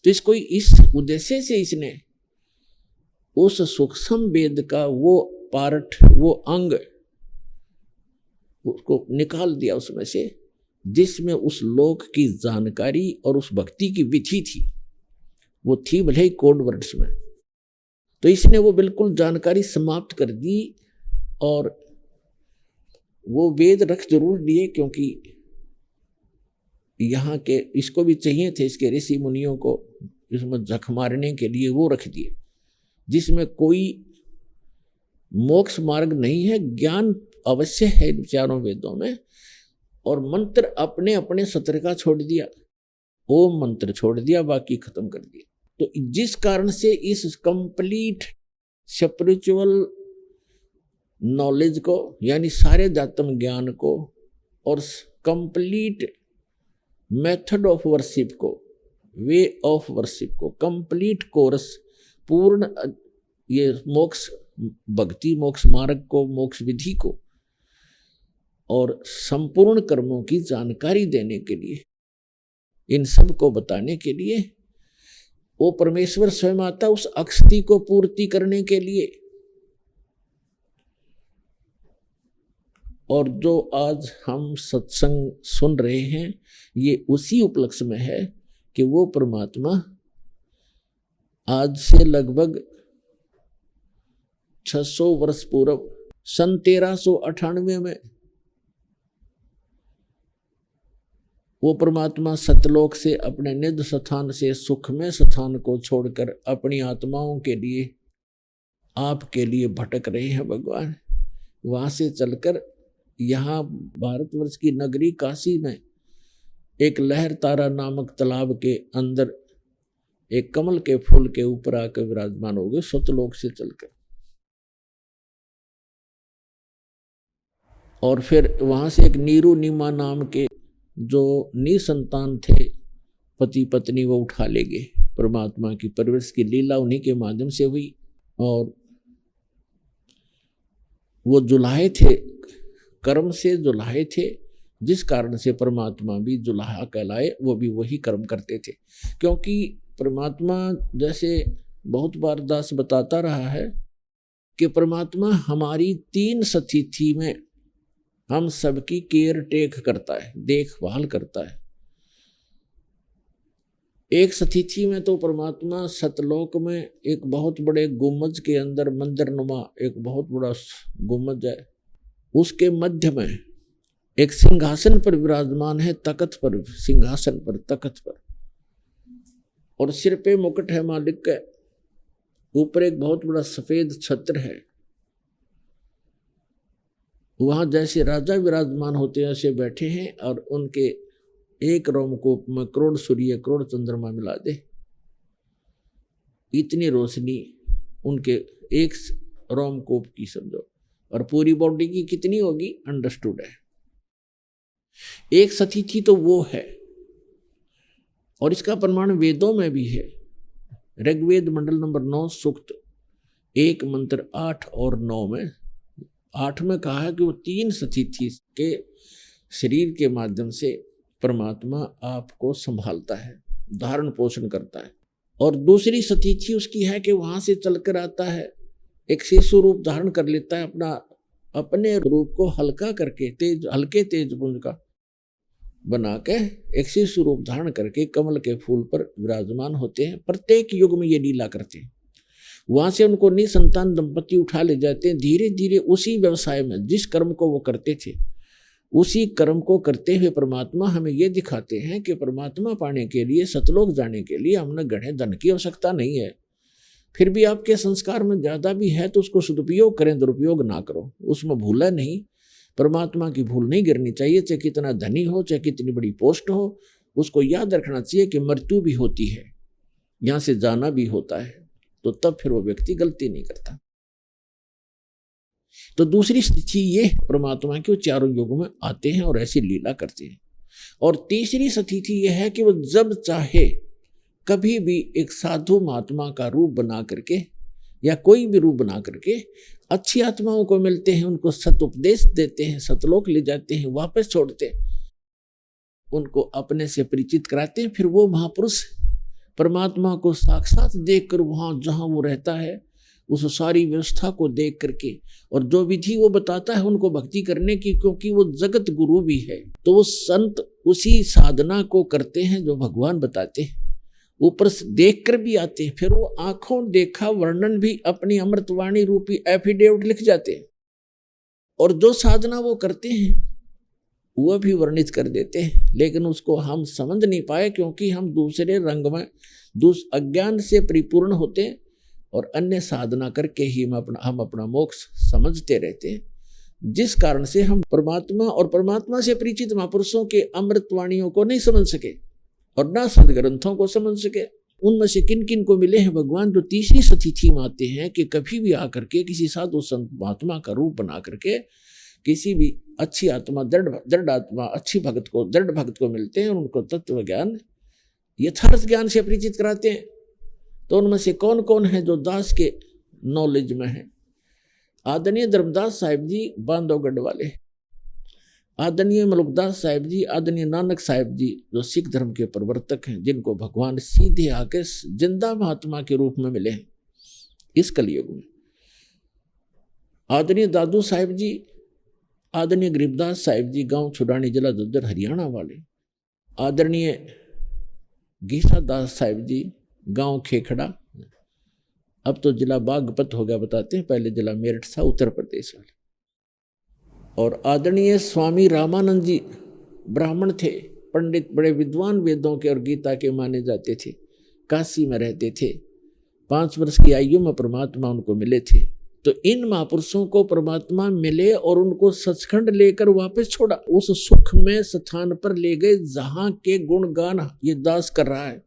Speaker 10: तो इसको इस उद्देश्य से इसने उस सूक्ष्म वेद का वो पार्ट, वो अंग उसको निकाल दिया उसमें से, जिसमें उस लोक की जानकारी और उस भक्ति की विधि थी। वो थी भले ही कोड वर्ड्स में, तो इसने वो बिल्कुल जानकारी समाप्त कर दी। और वो वेद रख जरूर दिए, क्योंकि यहाँ के इसको भी चाहिए थे, इसके ऋषि मुनियों को इसमें जख मारने के लिए वो रख दिए, जिसमें कोई मोक्ष मार्ग नहीं है, ज्ञान अवश्य है इन चारों वेदों में। और मंत्र अपने अपने सत्र का छोड़ दिया, ओम मंत्र छोड़ दिया, बाकी खत्म कर दिया। तो जिस कारण से इस कंप्लीट स्पिरिचुअल नॉलेज को, यानी सारे दातम ज्ञान को और कंप्लीट मेथड ऑफ वर्शिप को, वे ऑफ वर्शिप को, कंप्लीट कोर्स, पूर्ण ये मोक्ष भक्ति मोक्ष मार्ग को, मोक्ष विधि को और संपूर्ण कर्मों की जानकारी देने के लिए, इन सब को बताने के लिए वो परमेश्वर स्वयं आता उस अक्षति को पूर्ति करने के लिए। और जो आज हम सत्संग सुन रहे हैं ये उसी उपलक्ष्य में है कि वो परमात्मा आज से लगभग 600 वर्ष पूर्व सन 1398 में वो परमात्मा सतलोक से अपने निज स्थान से सुखमय स्थान को छोड़कर अपनी आत्माओं के लिए, आपके लिए भटक रहे हैं भगवान। वहाँ से चलकर यहाँ भारतवर्ष की नगरी काशी में एक लहर तारा नामक तालाब के अंदर एक कमल के फूल के ऊपर आकर विराजमान हो गए, सतलोक से चलकर। और फिर वहाँ से एक नीरू नीमा नाम के जो निसंतान थे पति पत्नी, वो उठा ले गए। परमात्मा की परवरिश की लीला उन्हीं के माध्यम से हुई। और वो जुलाहे थे, कर्म से जुलाहे थे, जिस कारण से परमात्मा भी जुलाहा कहलाए। वो भी वही कर्म करते थे, क्योंकि परमात्मा, जैसे बहुत बार दास बताता रहा है कि परमात्मा हमारी 3 स्थिति में हम सबकी केयर टेक करता है, देखभाल करता है। एक स्थिति में तो परमात्मा सतलोक में एक बहुत बड़े गुम्बज के अंदर मंदिर नुमा एक बहुत बड़ा गुम्बज है, उसके मध्य में एक सिंहासन पर विराजमान है, तख्त पर, सिंहासन पर, तख्त पर, और सिर पे मुकुट है मालिक का। ऊपर एक बहुत बड़ा सफेद छत्र है। वहाँ जैसे राजा विराजमान होते हैं ऐसे बैठे हैं, और उनके एक रोमकूप में करोड़ सूर्य करोड़ चंद्रमा मिला दे, इतनी रोशनी उनके एक रोमकूप की समझो, और पूरी बॉडी की कितनी होगी अंडरस्टूड है। एक स्थिति तो वो है, और इसका प्रमाण वेदों में भी है। ऋग्वेद मंडल नंबर 9 सूक्त 1 मंत्र 8 और 9 में 8 में कहा है कि वो 3 स्थिति के शरीर के माध्यम से परमात्मा आपको संभालता है, धारण पोषण करता है। और दूसरी स्थिति उसकी है कि वहाँ से चलकर आता है, एक शिशु रूप धारण कर लेता है, अपने रूप को हल्का करके हल्के तेज पुंज का बना के एक शिशु रूप धारण करके कमल के फूल पर विराजमान होते हैं। प्रत्येक युग में ये लीला करते हैं। वहाँ से उनको निसंतान दंपति उठा ले जाते हैं, धीरे धीरे उसी व्यवसाय में जिस कर्म को वो करते थे उसी कर्म को करते हुए परमात्मा हमें ये दिखाते हैं कि परमात्मा पाने के लिए, सतलोक जाने के लिए हमने गढ़े धन की आवश्यकता नहीं है। फिर भी आपके संस्कार में ज़्यादा भी है तो उसको सदुपयोग करें, दुरुपयोग ना करो, उसमें भूला नहीं। परमात्मा की भूल नहीं गिरनी चाहिए, चाहे कितना धनी हो, चाहे कितनी बड़ी पोस्ट हो, उसको याद रखना चाहिए कि मृत्यु भी होती है, यहाँ से जाना भी होता है, तो तब फिर वो व्यक्ति गलती नहीं करता। तो दूसरी स्थिति ये परमात्मा के वो चारों युगों में आते हैं और ऐसी लीला करते हैं। और तीसरी स्थिति ये है कि वो जब चाहे कभी भी एक साधु महात्मा का रूप बना करके या कोई भी रूप बना करके अच्छी आत्माओं को मिलते हैं, उनको सत उपदेश देते हैं, सतलोक ले जाते हैं, वापस छोड़ते हैं, उनको अपने से परिचित कराते हैं। फिर वो महापुरुष परमात्मा को साक्षात देखकर वहाँ जहाँ वो रहता है उस सारी व्यवस्था को देख करके और जो विधि वो बताता है उनको भक्ति करने की, क्योंकि वो जगत गुरु भी है, तो वो संत उसी साधना को करते हैं जो भगवान बताते हैं, ऊपर से देख कर भी आते हैं। फिर वो आंखों देखा वर्णन भी अपनी अमृतवाणी रूपी एफिडेविट लिख जाते हैं और जो साधना वो करते हैं वह भी वर्णित कर देते हैं, लेकिन उसको हम समझ नहीं पाए क्योंकि हम दूसरे रंग में अज्ञान से परिपूर्ण होते हैं और अन्य साधना करके ही हम अपना मोक्ष समझते रहते हैं, जिस कारण से हम परमात्मा और परमात्मा से परिचित महापुरुषों के अमृतवाणियों को नहीं समझ सके और ना सदग्रंथों को समझ सके। उनमें से किन किन को मिले हैं भगवान, जो तीसरी स्थिति में आते हैं कि कभी भी आकर के किसी साधु संत महात्मा का रूप बना करके किसी भी अच्छी आत्मा, दृढ़ आत्मा, अच्छी भक्त को, दृढ़ भक्त को मिलते हैं और उनको तत्व ज्ञान, यथार्थ ज्ञान से परिचित कराते हैं। तो उनमें से कौन कौन है जो दास के नॉलेज में है? आदरणीय धर्मदास साहिब जी बांधवगढ़ वाले, आदरणीय मलुकदास साहिब जी, आदरणीय नानक साहिब जी जो सिख धर्म के प्रवर्तक हैं, जिनको भगवान सीधे आके जिंदा महात्मा के रूप में मिले हैं इस कलयुग में। आदरणीय दादू साहिब जी, आदरणीय गरीबदास साहिब जी गांव छुड़ानी, जिला झज्जर, हरियाणा वाले। आदरणीय गीसा दास साहिब जी गांव खेखड़ा, अब तो जिला बागपत हो गया बताते हैं, पहले जिला मेरठ था, उत्तर प्रदेश वाले। और आदरणीय स्वामी रामानंद जी ब्राह्मण थे, पंडित, बड़े विद्वान, वेदों के और गीता के माने जाते थे, काशी में रहते थे, 5 वर्ष की आयु में परमात्मा उनको मिले थे। तो इन महापुरुषों को परमात्मा मिले और उनको सचखंड लेकर वापस छोड़ा, उस सुख में स्थान पर ले गए जहाँ के गुणगान ये दास कर रहा है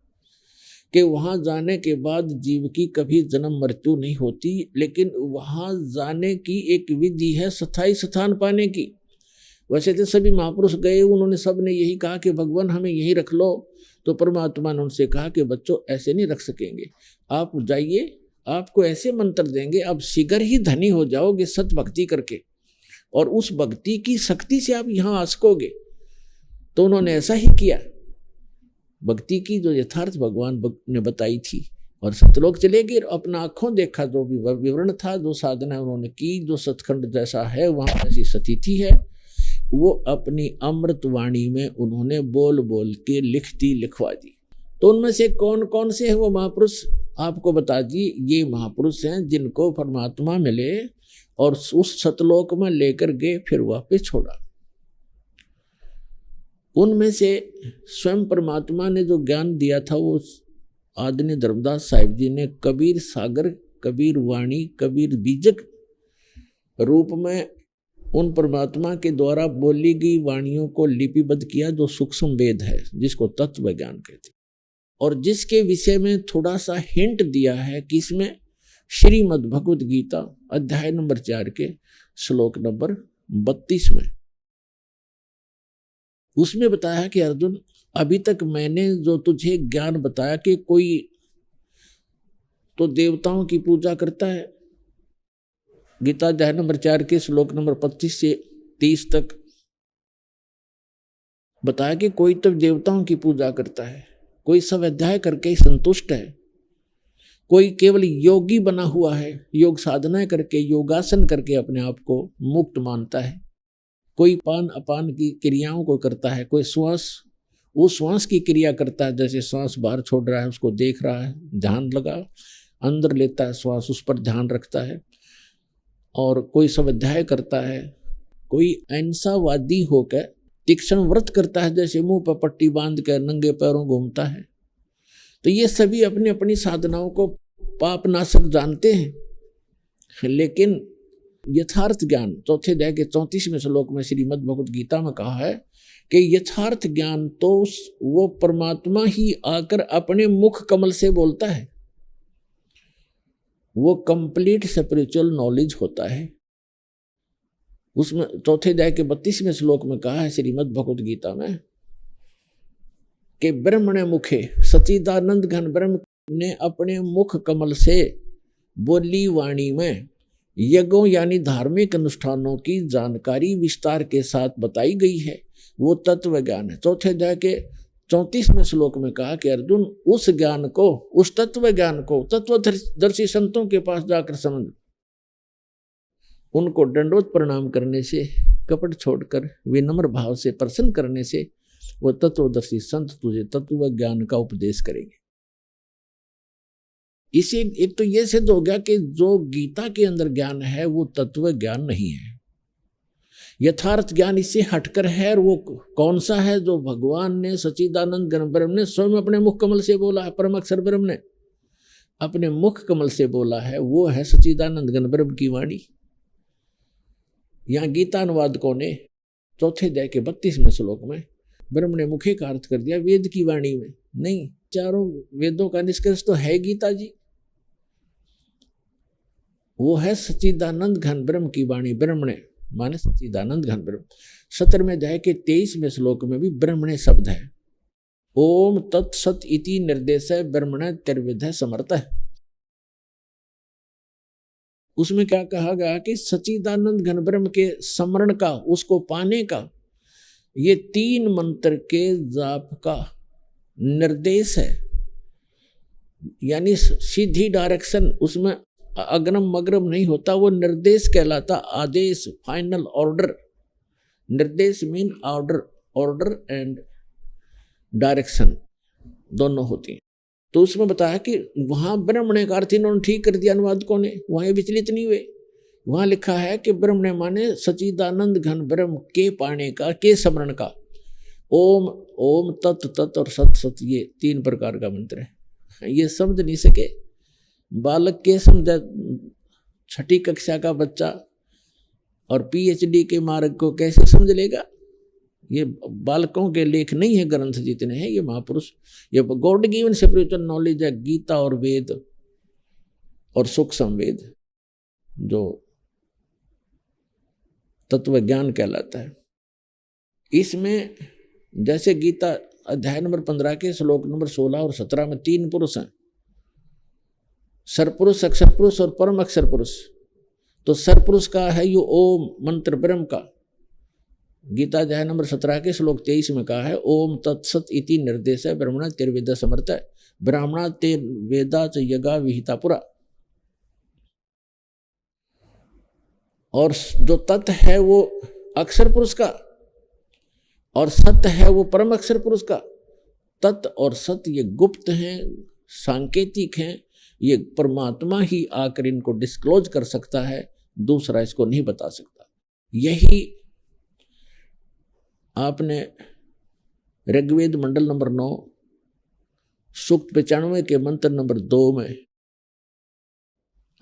Speaker 10: कि वहाँ जाने के बाद जीव की कभी जन्म मृत्यु नहीं होती, लेकिन वहाँ जाने की एक विधि है स्थायी स्थान पाने की। वैसे तो सभी महापुरुष गए, उन्होंने सब ने यही कहा कि भगवान हमें यही रख लो, तो परमात्मा ने उनसे कहा कि बच्चों ऐसे नहीं रख सकेंगे, आप जाइए, आपको ऐसे मंत्र देंगे, आप शीघ्र ही धनी हो जाओगे सत भक्ति करके, और उस भक्ति की शक्ति से आप यहाँ आ सकोगे। तो उन्होंने ऐसा ही किया, भक्ति की जो यथार्थ भगवान ने बताई थी, और सतलोक चले गए, अपना आंखों देखा जो भी विवरण था, जो साधना उन्होंने की, जो सतखंड जैसा है वहाँ ऐसी स्थिति है, वो अपनी अमृत वाणी में उन्होंने बोल बोल के लिखवा दी। तो उनमें से कौन कौन से हैं वो महापुरुष आपको बता दी। ये महापुरुष हैं जिनको परमात्मा मिले और उस सतलोक में लेकर गए, फिर वापस छोड़ा। उनमें से स्वयं परमात्मा ने जो ज्ञान दिया था वो आदरणीय धर्मदास साहिब जी ने कबीर सागर, कबीर वाणी, कबीर बीजक रूप में उन परमात्मा के द्वारा बोली गई वाणियों को लिपिबद्ध किया, जो सूक्ष्म वेद है, जिसको तत्व ज्ञान कहते हैं, और जिसके विषय में थोड़ा सा हिंट दिया है कि इसमें श्रीमद् भगवद गीता अध्याय नंबर 4 के श्लोक नंबर 32 में उसमें बताया कि अर्जुन, अभी तक मैंने जो तुझे ज्ञान बताया कि कोई तो देवताओं की पूजा करता है, गीता अध्याय नंबर 4 के श्लोक नंबर 25 से 30 तक बताया कि कोई तो देवताओं की पूजा करता है, कोई स्वाध्याय करके ही संतुष्ट है, कोई केवल योगी बना हुआ है, योग साधना करके, योगासन करके अपने आप को मुक्त मानता है, कोई पान अपान की क्रियाओं को करता है, कोई वो श्वास की क्रिया करता है, जैसे श्वास बाहर छोड़ रहा है उसको देख रहा है, ध्यान लगा, अंदर लेता है श्वास उस पर ध्यान रखता है, और कोई स्वाध्याय करता है, कोई अहिंसावादी होकर तीक्ष्ण व्रत करता है, जैसे मुंह पर पट्टी बांध कर नंगे पैरों घूमता है, तो ये सभी अपनी अपनी साधनाओं को पाप नाशक जानते हैं। लेकिन यथार्थ ज्ञान, चौथे अध्याय के 34वें श्लोक में श्रीमद् भगवत गीता में कहा है कि यथार्थ ज्ञान तो वो परमात्मा ही आकर अपने मुख कमल से बोलता है, वो कंप्लीट स्पिरिचुअल नॉलेज होता है। उसमें चौथे अध्याय के 32वें श्लोक में कहा है श्रीमद् भगवत गीता में कि ब्रह्मणे मुखे सच्चिदानंद घन ब्रह्म ने अपने मुख कमल से बोली वाणी में यज्ञों यानी धार्मिक अनुष्ठानों की जानकारी विस्तार के साथ बताई गई है, वो तत्व ज्ञान है। चौथे अध्याय के 34वें श्लोक में कहा कि अर्जुन उस ज्ञान को, उस तत्व ज्ञान को तत्वदर्शी संतों के पास जाकर समझ, उनको दंडवत प्रणाम करने से, कपट छोड़कर विनम्र भाव से प्रसन्न करने से वो तत्वदर्शी संत तुझे तत्व ज्ञान का उपदेश करेंगे। इसे एक तो ये सिद्ध हो गया कि जो गीता के अंदर ज्ञान है वो तत्व ज्ञान नहीं है, यथार्थ ज्ञान इससे हटकर है। और वो कौन सा है? जो भगवान ने सच्चिदानंद घन ब्रह्म ने स्वयं अपने मुख कमल से बोला है, परम अक्षर ब्रह्म ने अपने मुख कमल से बोला है, वो है सच्चिदानंद घन ब्रह्म की वाणी। यहाँ गीता अनुवादकों ने चौथे अध्याय के 32वें श्लोक में ब्रह्म ने मुखे का अर्थ कर दिया वेद की वाणी में। नहीं, चारों वेदों का निष्कर्ष तो है गीता जी, वो है सच्चिदानंद घन ब्रह्म की वाणी। ब्रह्म ने माने सच्चिदानंद घन ब्रह्म। 17वें अध्याय के 23वें श्लोक में भी ब्रह्मणे शब्द है। ओम तत्सत इति निर्देश ब्रह्मणे तिर्विध समर्थ है। उसमें क्या कहा गया कि सच्चिदानंद घन ब्रह्म के स्मरण का, उसको पाने का, ये 3 मंत्र के जाप का निर्देश है, यानी सीधी डायरेक्शन, उसमें अग्रम मग्रम नहीं होता, वो निर्देश कहलाता, आदेश, फाइनल ऑर्डर। निर्देश mean order, order and direction दोनों होती हैं। तो उसमें बताया कि वहाँ ब्रह्मणे का अर्थ इन्होंने ठीक कर दिया अनुवादकों ने, वहाँ ये विचलित नहीं हुए। वहाँ लिखा है कि ब्रह्मणे माने सच्चिदानंद घन ब्रह्म के पाने का, के स्मरण का। ओम, ओम, तत्, तत् और सत, सत, ये 3 प्रकार का मंत्र है। ये समझ नहीं सके बालक के समझा, 6ठी कक्षा का बच्चा और PhD के मार्ग को कैसे समझ लेगा? ये बालकों के लेख नहीं है, ग्रंथ जितने हैं ये महापुरुष, ये गॉड गिवन स्पिरिचुअल नॉलेज है। गीता और वेद और सूक्ष्म वेद जो तत्व ज्ञान कहलाता है। इसमें जैसे गीता अध्याय नंबर 15 के श्लोक नंबर 16 और 17 में 3 पुरुष हैं, सरपुरुष, अक्षर पुरुष और परम अक्षर पुरुष। तो सरपुरुष का है ये ओम मंत्र ब्रह्म का। गीता अध्याय नंबर 17 के श्लोक 23 में कहा है ओम तत्सत इति निर्देश ब्रह्मणा तिर्वेद समर्थ है, ब्राह्मणा ते वेदा च यगा विहिता पुरा। और जो तत् है वो अक्षर पुरुष का और सत्य है वो परम अक्षर पुरुष का। तत् और सत्य ये गुप्त हैं, सांकेतिक हैं, ये परमात्मा ही आकर इनको डिस्क्लोज कर सकता है, दूसरा इसको नहीं बता सकता। यही आपने ऋग्वेद मंडल नंबर 9 सूक्त 95 के मंत्र नंबर 2 में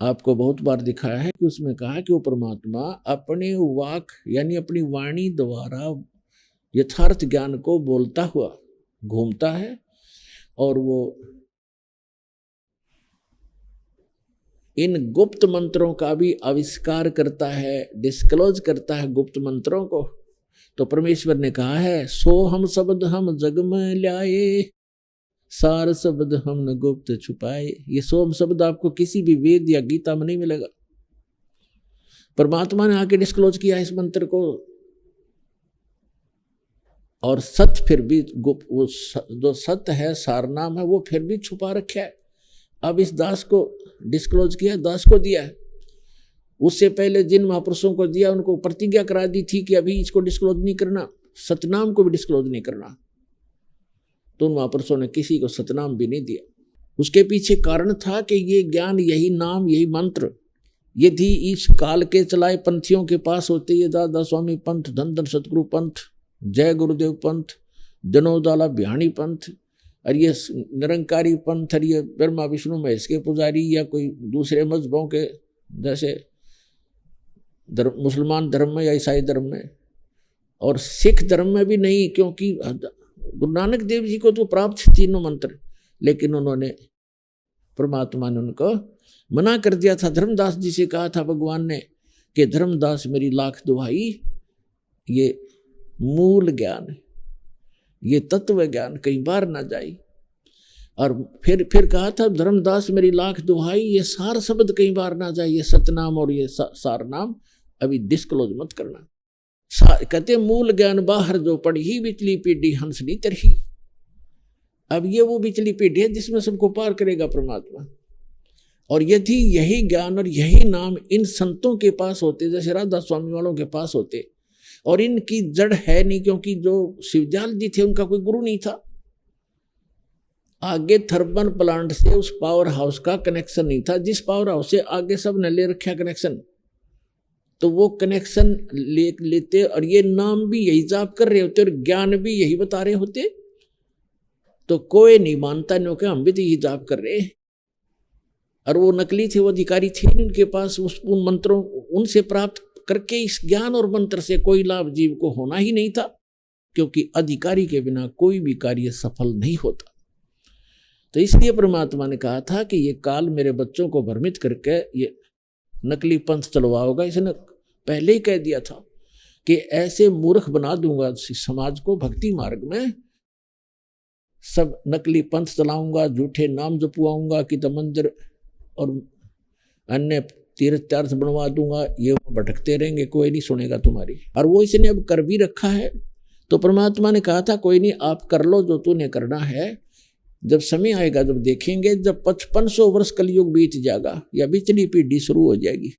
Speaker 10: आपको बहुत बार दिखाया है कि उसमें कहा कि वो परमात्मा अपने वाक यानी अपनी वाणी द्वारा यथार्थ ज्ञान को बोलता हुआ घूमता है और वो इन गुप्त मंत्रों का भी आविष्कार करता है, डिस्क्लोज करता है गुप्त मंत्रों को। तो परमेश्वर ने कहा है सो हम शब्द हम जग में ल्याए, सार शब्द हम न गुप्त छुपाए। ये सोम शब्द आपको किसी भी वेद या गीता में नहीं मिलेगा। परमात्मा ने आके डिस्क्लोज किया इस मंत्र को। और सत्य फिर भी गुप्त, वो जो सत्य है सार नाम है वो फिर भी छुपा रखा है। अब इस दास को डिस्क्लोज किया, दास को दिया है। उससे पहले जिन महापुरुषों को दिया उनको प्रतिज्ञा करा दी थी कि अभी इसको डिस्क्लोज नहीं करना, सतनाम को भी डिस्क्लोज नहीं करना। तो उन महापुरुषों ने किसी को सतनाम भी नहीं दिया। उसके पीछे कारण था कि ये ज्ञान, यही नाम, यही मंत्र यदि इस काल के चलाए पंथियों के पास होते, ये दादा स्वामी पंथ, धन धन सतगुरु पंथ, जय गुरुदेव पंथ, जनोदाला बिहानी पंथ, और ये निरंकारी पंथ, और ये ब्रह्मा विष्णु महेश के पुजारी, या कोई दूसरे मजहबों के जैसे मुसलमान धर्म में या ईसाई धर्म में, और सिख धर्म में भी नहीं, क्योंकि गुरु नानक देव जी को तो प्राप्त थे तीनों मंत्र, लेकिन उन्होंने, परमात्मा ने उनको मना कर दिया था। धर्मदास जी से कहा था भगवान ने कि धर्मदास मेरी लाख दुहाई, ये मूल ज्ञान, ये तत्व ज्ञान कहीं बाहर ना जाए। और फिर कहा था धर्मदास मेरी लाख दुहाई, ये सार शब्द कहीं बाहर ना जाए, ये सतनाम और ये सार नाम अभी डिस्क्लोज मत करना। कहते मूल ज्ञान बाहर जो पढ़ी, बिचली पीढ़ी हंसनी तरही। अब ये वो बिचली पीढ़ी है जिसमें सबको पार करेगा परमात्मा। और यदि यही ज्ञान और यही नाम इन संतों के पास होते, जैसे राधा स्वामी वालों के पास होते, और इनकी जड़ है नहीं, क्योंकि जो शिवदयाल जी थे उनका कोई गुरु नहीं था। आगे थर्मल प्लांट से उस पावर हाउस का कनेक्शन नहीं था, जिस पावर हाउस से आगे सब ने ले रखा कनेक्शन, तो वो कनेक्शन लेते और ये नाम भी यही जाप कर रहे होते और ज्ञान भी यही बता रहे होते, तो कोई नहीं मानता नो कि हम भी तो यही जाप कर रहे। और वो नकली थे, वो अधिकारी थे उनके पास, उन मंत्रों उनसे प्राप्त करके इस ज्ञान और मंत्र से कोई लाभ जीव को होना ही नहीं था, क्योंकि अधिकारी के बिना कोई भी कार्य सफल नहीं होता। तो इसलिए परमात्मा ने कहा था कि ये काल मेरे बच्चों को भ्रमित करके ये नकली पंथ चलवाओगा। इसने पहले ही कह दिया था कि ऐसे मूर्ख बना दूंगा समाज को, भक्ति मार्ग में सब नकली पंथ चलाऊंगा, झूठे नाम जपवाऊंगा, कि तो मंदिर और अन्य तीर्थ तीर्थ बनवा दूंगा, ये भटकते रहेंगे, कोई नहीं सुनेगा तुम्हारी। और वो इसने अब कर भी रखा है। तो परमात्मा ने कहा था कोई नहीं, आप कर लो जो तूने करना है, जब समय आएगा जब देखेंगे, जब 5500 वर्ष कलयुग बीत जाएगा या बिचली पीढ़ी शुरू हो जाएगी,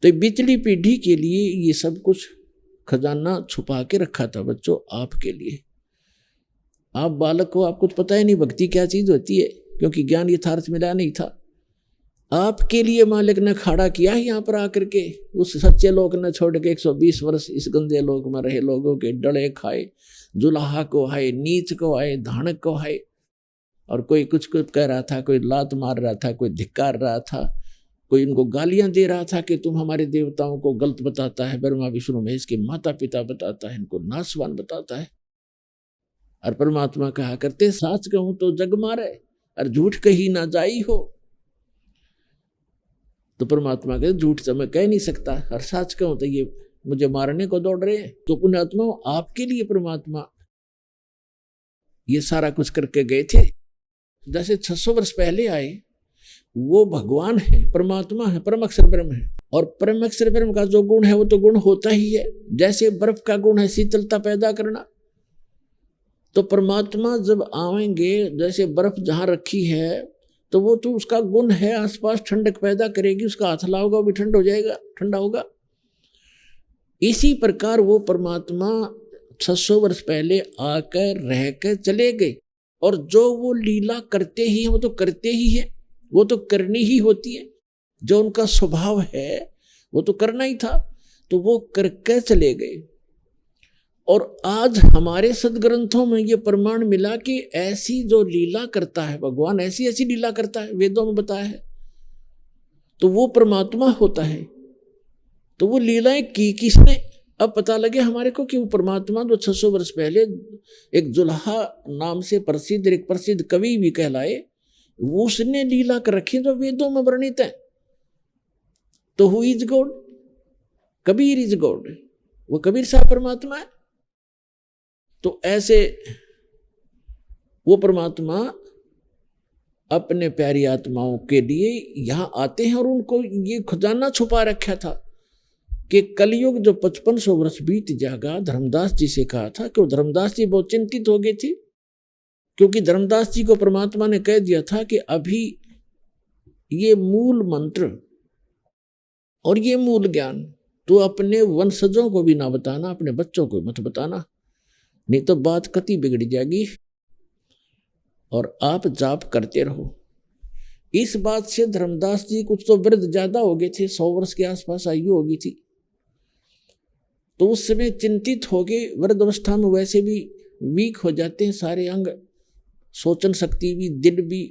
Speaker 10: तो बिचली पीढ़ी के लिए ये सब कुछ खजाना छुपा के रखा था बच्चों आपके लिए। आप बालक हो, आपको तो पता ही नहीं भक्ति क्या चीज होती है, क्योंकि ज्ञान यथार्थ मिला नहीं था। आपके लिए मालिक ने खड़ा किया है यहाँ पर आकर के, उस सच्चे लोक ने छोड़ के 120 वर्ष इस गंदे लोक में रहे लोगों के डले खाए, जुलाहा को आए, नीच को आए, धानक को आए, और कोई कुछ कह रहा था, कोई लात मार रहा था, कोई धिक्कार रहा था, कोई इनको गालियां दे रहा था कि तुम हमारे देवताओं को गलत बताता है, ब्रह्मा विष्णु महेश के माता पिता बताता है, इनको नासवान बताता है। और परमात्मा कहा करते साच कहूं तो जग मारे और झूठ कही ना जाई हो। तो परमात्मा कहते झूठ तो मैं कह नहीं सकता, और सच कहूं तो ये मुझे मारने को दौड़ रहे हैं। तो पुण्यात्मा आपके लिए परमात्मा ये सारा कुछ करके गए थे। जैसे 600 वर्ष पहले आए, वो भगवान है, परमात्मा है, परम अक्षर ब्रह्म है। और परम अक्षर ब्रह्म का जो गुण है वो तो गुण होता ही है। जैसे बर्फ का गुण है शीतलता पैदा करना, तो परमात्मा जब आएंगे, जैसे बर्फ जहां रखी है तो वो तो उसका गुण है, आसपास ठंडक पैदा करेगी, उसका हाथ लाओगा वो भी ठंड हो जाएगा, ठंडा होगा। इसी प्रकार वो परमात्मा 600 वर्ष पहले आकर रहकर चले गए, और जो वो लीला करते ही हैं वो तो करते ही है, वो तो करनी ही होती है, जो उनका स्वभाव है वो तो करना ही था, तो वो करके चले गए। और आज हमारे सदग्रंथों में ये प्रमाण मिला कि ऐसी जो लीला करता है भगवान, ऐसी ऐसी लीला करता है, वेदों में बताया है, तो वो परमात्मा होता है। तो वो लीलाएं की किसने, अब पता लगे हमारे को कि वो परमात्मा जो 600 वर्ष पहले एक जुल्हा नाम से प्रसिद्ध, एक प्रसिद्ध कवि भी कहलाए, उसने लीला कर रखी जो वेदों में वर्णित है। तो who is God? Kabir is God, वो कबीर साहब परमात्मा है। तो ऐसे वो परमात्मा अपने प्यारी आत्माओं के लिए यहाँ आते हैं, और उनको ये खजाना छुपा रखा था कि कलयुग जो 5500 वर्ष बीत जाएगा। धर्मदास जी से कहा था कि धर्मदास जी बहुत चिंतित हो गए थे, क्योंकि धर्मदास जी को परमात्मा ने कह दिया था कि अभी ये मूल मंत्र और ये मूल ज्ञान तो अपने वंशजों को भी ना बताना, अपने बच्चों को मत बताना, नहीं तो बात कति बिगड़ जाएगी। और आप जाप करते रहो, इस बात से धर्मदास जी कुछ तो वृद्ध ज्यादा हो गए थे, 100 वर्ष के आसपास आयु हो गई थी। तो उस समय चिंतित हो गए, वृद्ध अवस्था में वैसे भी वीक हो जाते हैं सारे अंग, सोचन शक्ति भी, दिल भी।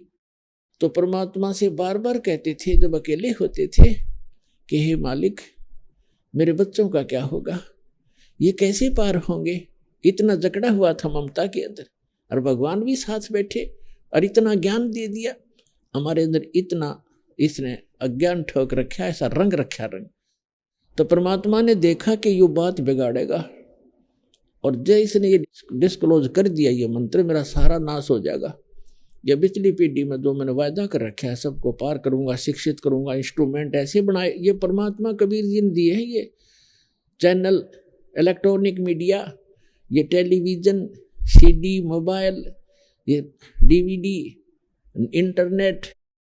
Speaker 10: तो परमात्मा से बार बार कहते थे जब अकेले होते थे कि हे मालिक, मेरे बच्चों का क्या होगा, ये कैसे पार होंगे। इतना जकड़ा हुआ था ममता के अंदर, और भगवान भी साथ बैठे और इतना ज्ञान दे दिया। हमारे अंदर इतना इसने अज्ञान ठोक रखा, ऐसा रंग रखा रंग। तो परमात्मा ने देखा कि ये बात बिगाड़ेगा, और जय इसने ये डिस्क्लोज कर दिया ये मंत्र, मेरा सारा नाश हो जाएगा। ये पिछली पीढ़ी में जो मैंने वायदा कर रखा है, सबको पार करूंगा, शिक्षित करूंगा, इंस्ट्रूमेंट ऐसे बनाए। ये परमात्मा कबीर जी ने दिए हैं, ये चैनल, इलेक्ट्रॉनिक मीडिया, ये टेलीविज़न, सीडी, मोबाइल, ये डीवीडी, इंटरनेट,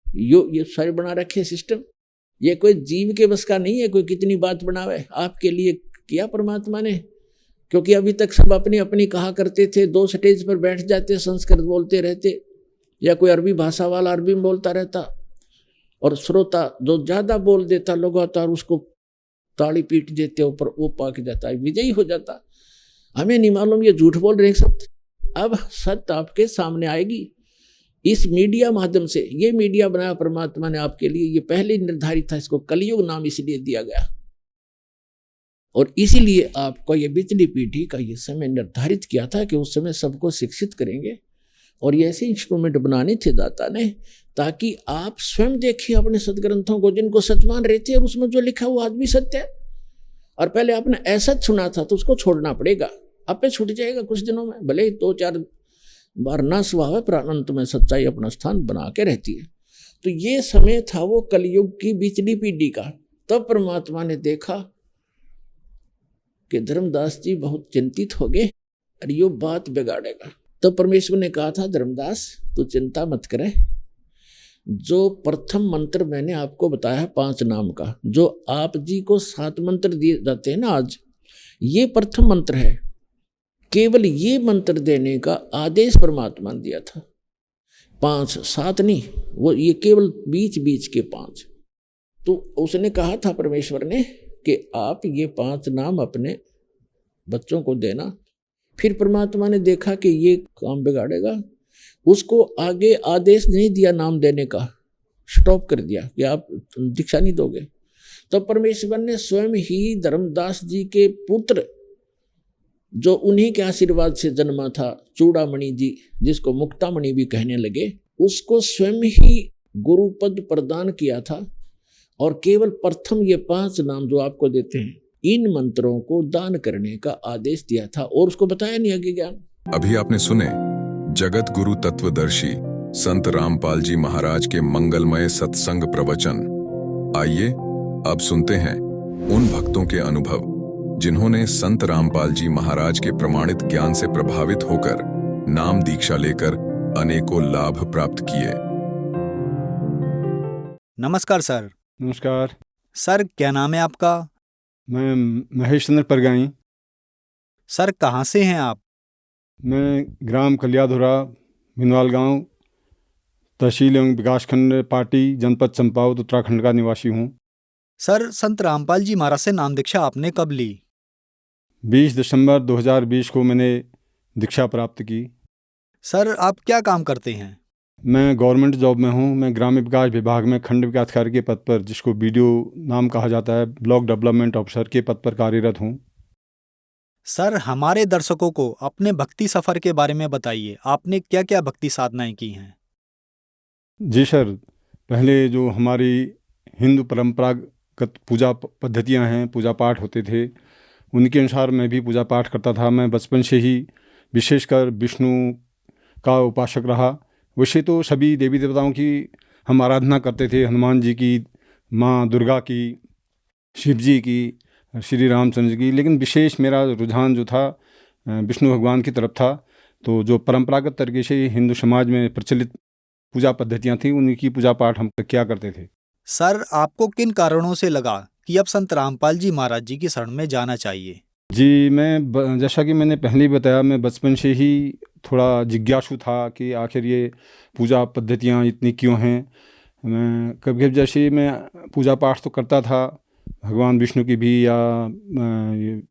Speaker 10: ये सारे बना रखे सिस्टम। ये कोई जीव के बस का नहीं है, कोई कितनी बात बनावे। आपके लिए किया परमात्मा ने, क्योंकि अभी तक सब अपनी अपनी कहा करते थे, 2 स्टेज पर बैठ जाते, संस्कृत बोलते रहते, या कोई अरबी भाषा वाला अरबी में बोलता रहता, और श्रोता जो ज़्यादा बोल देता लगातार उसको ताली पीट देते, ऊपर वो पाक जाता, विजयी हो जाता। हमें नहीं मालूम ये झूठ बोल रहे सत्य। अब सत्य आपके सामने आएगी इस मीडिया माध्यम से। ये मीडिया बनाया परमात्मा ने आपके लिए, ये पहले निर्धारित था, इसको कलयुग नाम इसलिए दिया गया। और इसीलिए आपको ये पिछली पीढ़ी का ये समय निर्धारित किया था कि उस समय सबको शिक्षित करेंगे, और ये ऐसे इंस्ट्रूमेंट बनाने थे दाता ने, ताकि आप स्वयं देखिए अपने सदग्रंथों को, जिनको सच मान रहे थे, और उसमें जो लिखा वो आज भी सत्य है। और पहले आपने ऐसा सुना था तो उसको छोड़ना पड़ेगा, आप पे छूट जाएगा कुछ दिनों में, भले ही 2-4 बार ना सुहावे, पर अनंत में सच्चाई अपना स्थान बना के रहती है। तो ये समय था वो कलयुग की पिछली पीढ़ी का। तब परमात्मा ने देखा कि धर्मदास जी बहुत चिंतित हो गए, और ये बात बिगाड़ेगा। तब परमेश्वर ने कहा था, धर्मदास तू चिंता मत करे, जो प्रथम मंत्र मैंने आपको बताया 5 नाम का, जो आप जी को 7 मंत्र दिए जाते हैं ना आज, ये प्रथम मंत्र है। केवल ये मंत्र देने का आदेश परमात्मा ने दिया था, 5, 7 नहीं, वो ये केवल बीच बीच के 5। तो उसने कहा था परमेश्वर ने कि आप ये 5 नाम अपने बच्चों को देना। फिर परमात्मा ने देखा कि ये काम बिगाड़ेगा, उसको आगे आदेश नहीं दिया नाम देने का, स्टॉप कर दिया कि आप दीक्षा नहीं दोगे। तो परमेश्वर ने स्वयं ही धर्मदास जी के पुत्र, जो उन्हीं के आशीर्वाद से जन्मा था, चूड़ामणि जी, जिसको मुक्तामणि भी कहने लगे, उसको स्वयं ही गुरुपद प्रदान किया था। और केवल प्रथम ये 5 नाम जो आपको देते हैं, इन मंत्रों को दान करने का आदेश दिया था, और उसको बताया नहीं आगे ज्ञान।
Speaker 1: अभी आपने सुने जगत गुरु तत्वदर्शी संत रामपाल जी महाराज के मंगलमय सत्संग प्रवचन। आइए अब सुनते हैं उन भक्तों के अनुभव जिन्होंने संत रामपाल जी महाराज के प्रमाणित ज्ञान से प्रभावित होकर नाम दीक्षा लेकर अनेकों लाभ प्राप्त किए।
Speaker 8: नमस्कार सर।
Speaker 6: नमस्कार।
Speaker 8: सर क्या नाम है आपका?
Speaker 6: मैं महेश चंद्र परगाई।
Speaker 8: सर कहाँ से हैं आप?
Speaker 6: मैं ग्राम कलियाधुरा, भिनवाल गांव, तहसील एवं विकासखंड पार्टी, जनपद चंपावत, उत्तराखंड का निवासी हूँ।
Speaker 8: सर संत रामपाल जी महाराज से नाम दीक्षा आपने कब ली?
Speaker 6: 20 दिसंबर 2020 को मैंने दीक्षा प्राप्त की।
Speaker 8: सर आप क्या काम करते हैं?
Speaker 6: मैं गवर्नमेंट जॉब में हूँ। मैं ग्राम्य विकास विभाग में खंड विकास अधिकारी के पद पर, जिसको बीडीओ नाम कहा जाता है, ब्लॉक डेवलपमेंट ऑफिसर के पद पर कार्यरत हूँ।
Speaker 8: सर हमारे दर्शकों को अपने भक्ति सफ़र के बारे में बताइए, आपने क्या क्या भक्ति साधनाएं की हैं?
Speaker 6: जी सर, पहले जो हमारी हिंदू परंपरागत पूजा पद्धतियाँ हैं, पूजा पाठ होते थे, उनके अनुसार मैं भी पूजा पाठ करता था। मैं बचपन से ही विशेषकर विष्णु का उपासक रहा। वैसे तो सभी देवी देवताओं की हम आराधना करते थे, हनुमान जी की, माँ दुर्गा की, शिव जी की, श्री रामचंद्र की, लेकिन विशेष मेरा रुझान जो था विष्णु भगवान की तरफ था। तो जो परंपरागत तरीके से हिंदू समाज में प्रचलित पूजा पद्धतियाँ थीं, उनकी पूजा पाठ हम किया करते थे।
Speaker 8: सर आपको किन कारणों से लगा कि अब संत रामपाल जी महाराज जी की शरण में जाना चाहिए?
Speaker 6: जी, मैं जैसा कि मैंने पहले ही बताया, मैं बचपन से ही थोड़ा जिज्ञासु था कि आखिर ये पूजा पद्धतियाँ इतनी क्यों हैं। मैं कभी कभी जैसे मैं पूजा पाठ तो करता था भगवान विष्णु की भी, या ये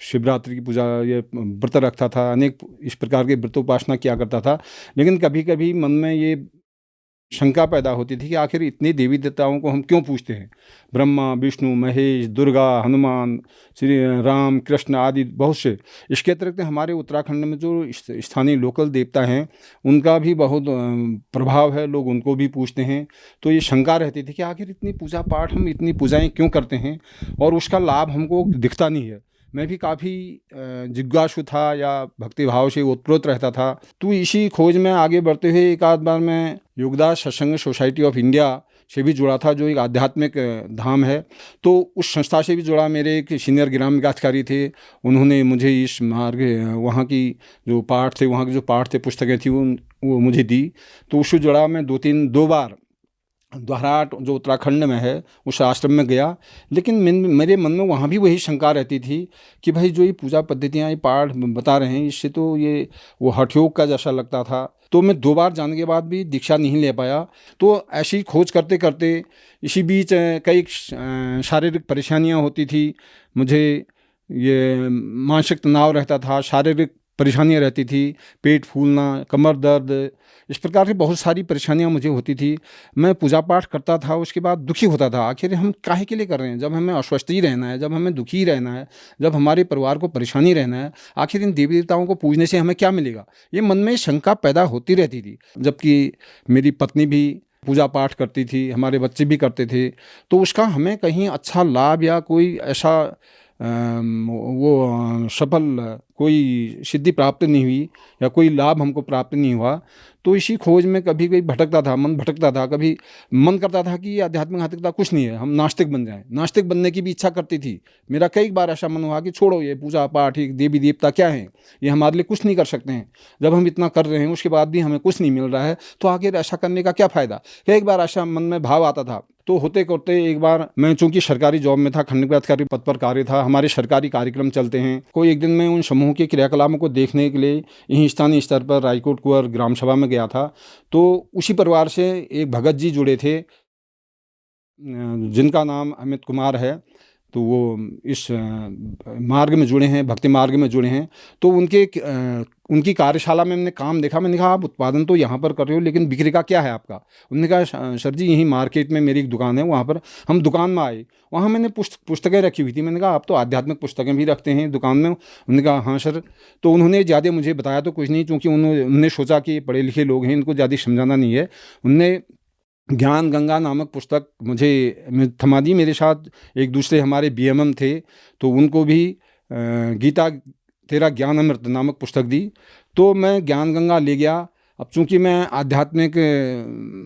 Speaker 6: शिवरात्रि की पूजा, ये व्रत रखता था, अनेक इस प्रकार के व्रतोपासना किया करता था। लेकिन कभी कभी मन में ये शंका पैदा होती थी कि आखिर इतने देवी देवताओं को हम क्यों पूजते हैं। ब्रह्मा, विष्णु, महेश, दुर्गा, हनुमान, श्री राम, कृष्ण आदि बहुत से। इसके अतिरिक्त हमारे उत्तराखंड में जो स्थानीय लोकल देवता हैं उनका भी बहुत प्रभाव है, लोग उनको भी पूजते हैं। तो ये शंका रहती थी कि आखिर इतनी पूजा पाठ, हम इतनी पूजाएं क्यों करते हैं और उसका लाभ हमको दिखता नहीं है। मैं भी काफ़ी जिज्ञासु था या भक्ति भाव से ओतप्रोत रहता था। तो इसी खोज में आगे बढ़ते हुए एक आध बार मैं योगदास सत्संग सोसाइटी ऑफ इंडिया से भी जुड़ा था, जो एक आध्यात्मिक धाम है। तो उस संस्था से भी जुड़ा। मेरे एक सीनियर ग्राम विकासकारी थे, उन्होंने मुझे इस मार्ग, वहाँ की जो पाठ थे, वहाँ के जो पाठ थे, पुस्तकें थी, वो मुझे दी। तो उससे जुड़ा मैं दो बार द्वाराट जो उत्तराखंड में है उस आश्रम में गया। लेकिन मेरे मन में वहाँ भी वही शंका रहती थी कि भाई जो ये पूजा पद्धतियाँ, ये पाठ बता रहे हैं, इससे तो ये वो हठयोग का जैसा लगता था। तो मैं 2 बार जाने के बाद भी दीक्षा नहीं ले पाया। तो ऐसी खोज करते करते इसी बीच कई शारीरिक परेशानियाँ होती थी मुझे, ये मानसिक तनाव रहता था, शारीरिक परेशानियाँ रहती थी, पेट फूलना, कमर दर्द, इस प्रकार की बहुत सारी परेशानियाँ मुझे होती थी। मैं पूजा पाठ करता था, उसके बाद दुखी होता था। आखिर हम काहे के लिए कर रहे हैं, जब हमें अस्वस्थ ही रहना है, जब हमें दुखी ही रहना है, जब हमारे परिवार को परेशानी रहना है, आखिर इन देवी देवताओं को पूजने से हमें क्या मिलेगा। ये मन में शंका पैदा होती रहती थी। जबकि मेरी पत्नी भी पूजा पाठ करती थी, हमारे बच्चे भी करते थे, तो उसका हमें कहीं अच्छा लाभ या कोई ऐसा सफल कोई सिद्धि प्राप्त नहीं हुई या कोई लाभ हमको प्राप्त नहीं हुआ। तो इसी खोज में कभी कभी भटकता था, मन भटकता था। कभी मन करता था कि ये आध्यात्मिक आस्तिकता कुछ नहीं है, हम नास्तिक बन जाएं। नास्तिक बनने की भी इच्छा करती थी। मेरा कई बार ऐसा मन हुआ कि छोड़ो ये पूजा पाठ, ये देवी देवता क्या है, ये हमारे लिए कुछ नहीं कर सकते हैं। जब हम इतना कर रहे हैं उसके बाद भी हमें कुछ नहीं मिल रहा है, तो आखिर ऐसा करने का क्या फ़ायदा। एक बार ऐसा मन में भाव आता था। तो होते करते एक बार मैं चूंकि सरकारी जॉब में था, खंड अधिकारी पद पर कार्य था, हमारे सरकारी कार्यक्रम चलते हैं। कोई एक दिन मैं उन समूह के क्रियाकलापों को देखने के लिए यहीं स्थानीय स्तर पर रायकोट कुंवर ग्राम सभा में गया था। तो उसी परिवार से एक भगत जी जुड़े थे, जिनका नाम अमित कुमार है। तो वो इस मार्ग में जुड़े हैं, भक्ति मार्ग में जुड़े हैं। तो उनकी कार्यशाला में मैंने काम देखा। मैंने कहा आप उत्पादन तो यहाँ पर कर रहे हो, लेकिन बिक्री का क्या है आपका। उन्होंने कहा सर जी यहीं मार्केट में मेरी एक दुकान है, वहाँ पर। हम दुकान में आए, वहाँ मैंने पुस्तकें रखी हुई थी। मैंने कहा आप तो आध्यात्मिक पुस्तकें भी रखते हैं दुकान में। उन्होंने कहा हाँ सर। तो उन्होंने ज़्यादा मुझे बताया तो कुछ नहीं, क्योंकि उन्होंने सोचा कि पढ़े लिखे लोग हैं, इनको ज़्यादा समझाना नहीं है। उनने ज्ञान गंगा नामक पुस्तक मुझे थमा दी। मेरे साथ एक दूसरे हमारे बीएमएम थे, तो उनको भी गीता तेरा ज्ञान अमृत नामक पुस्तक दी। तो मैं ज्ञान गंगा ले गया। अब चूंकि मैं आध्यात्मिक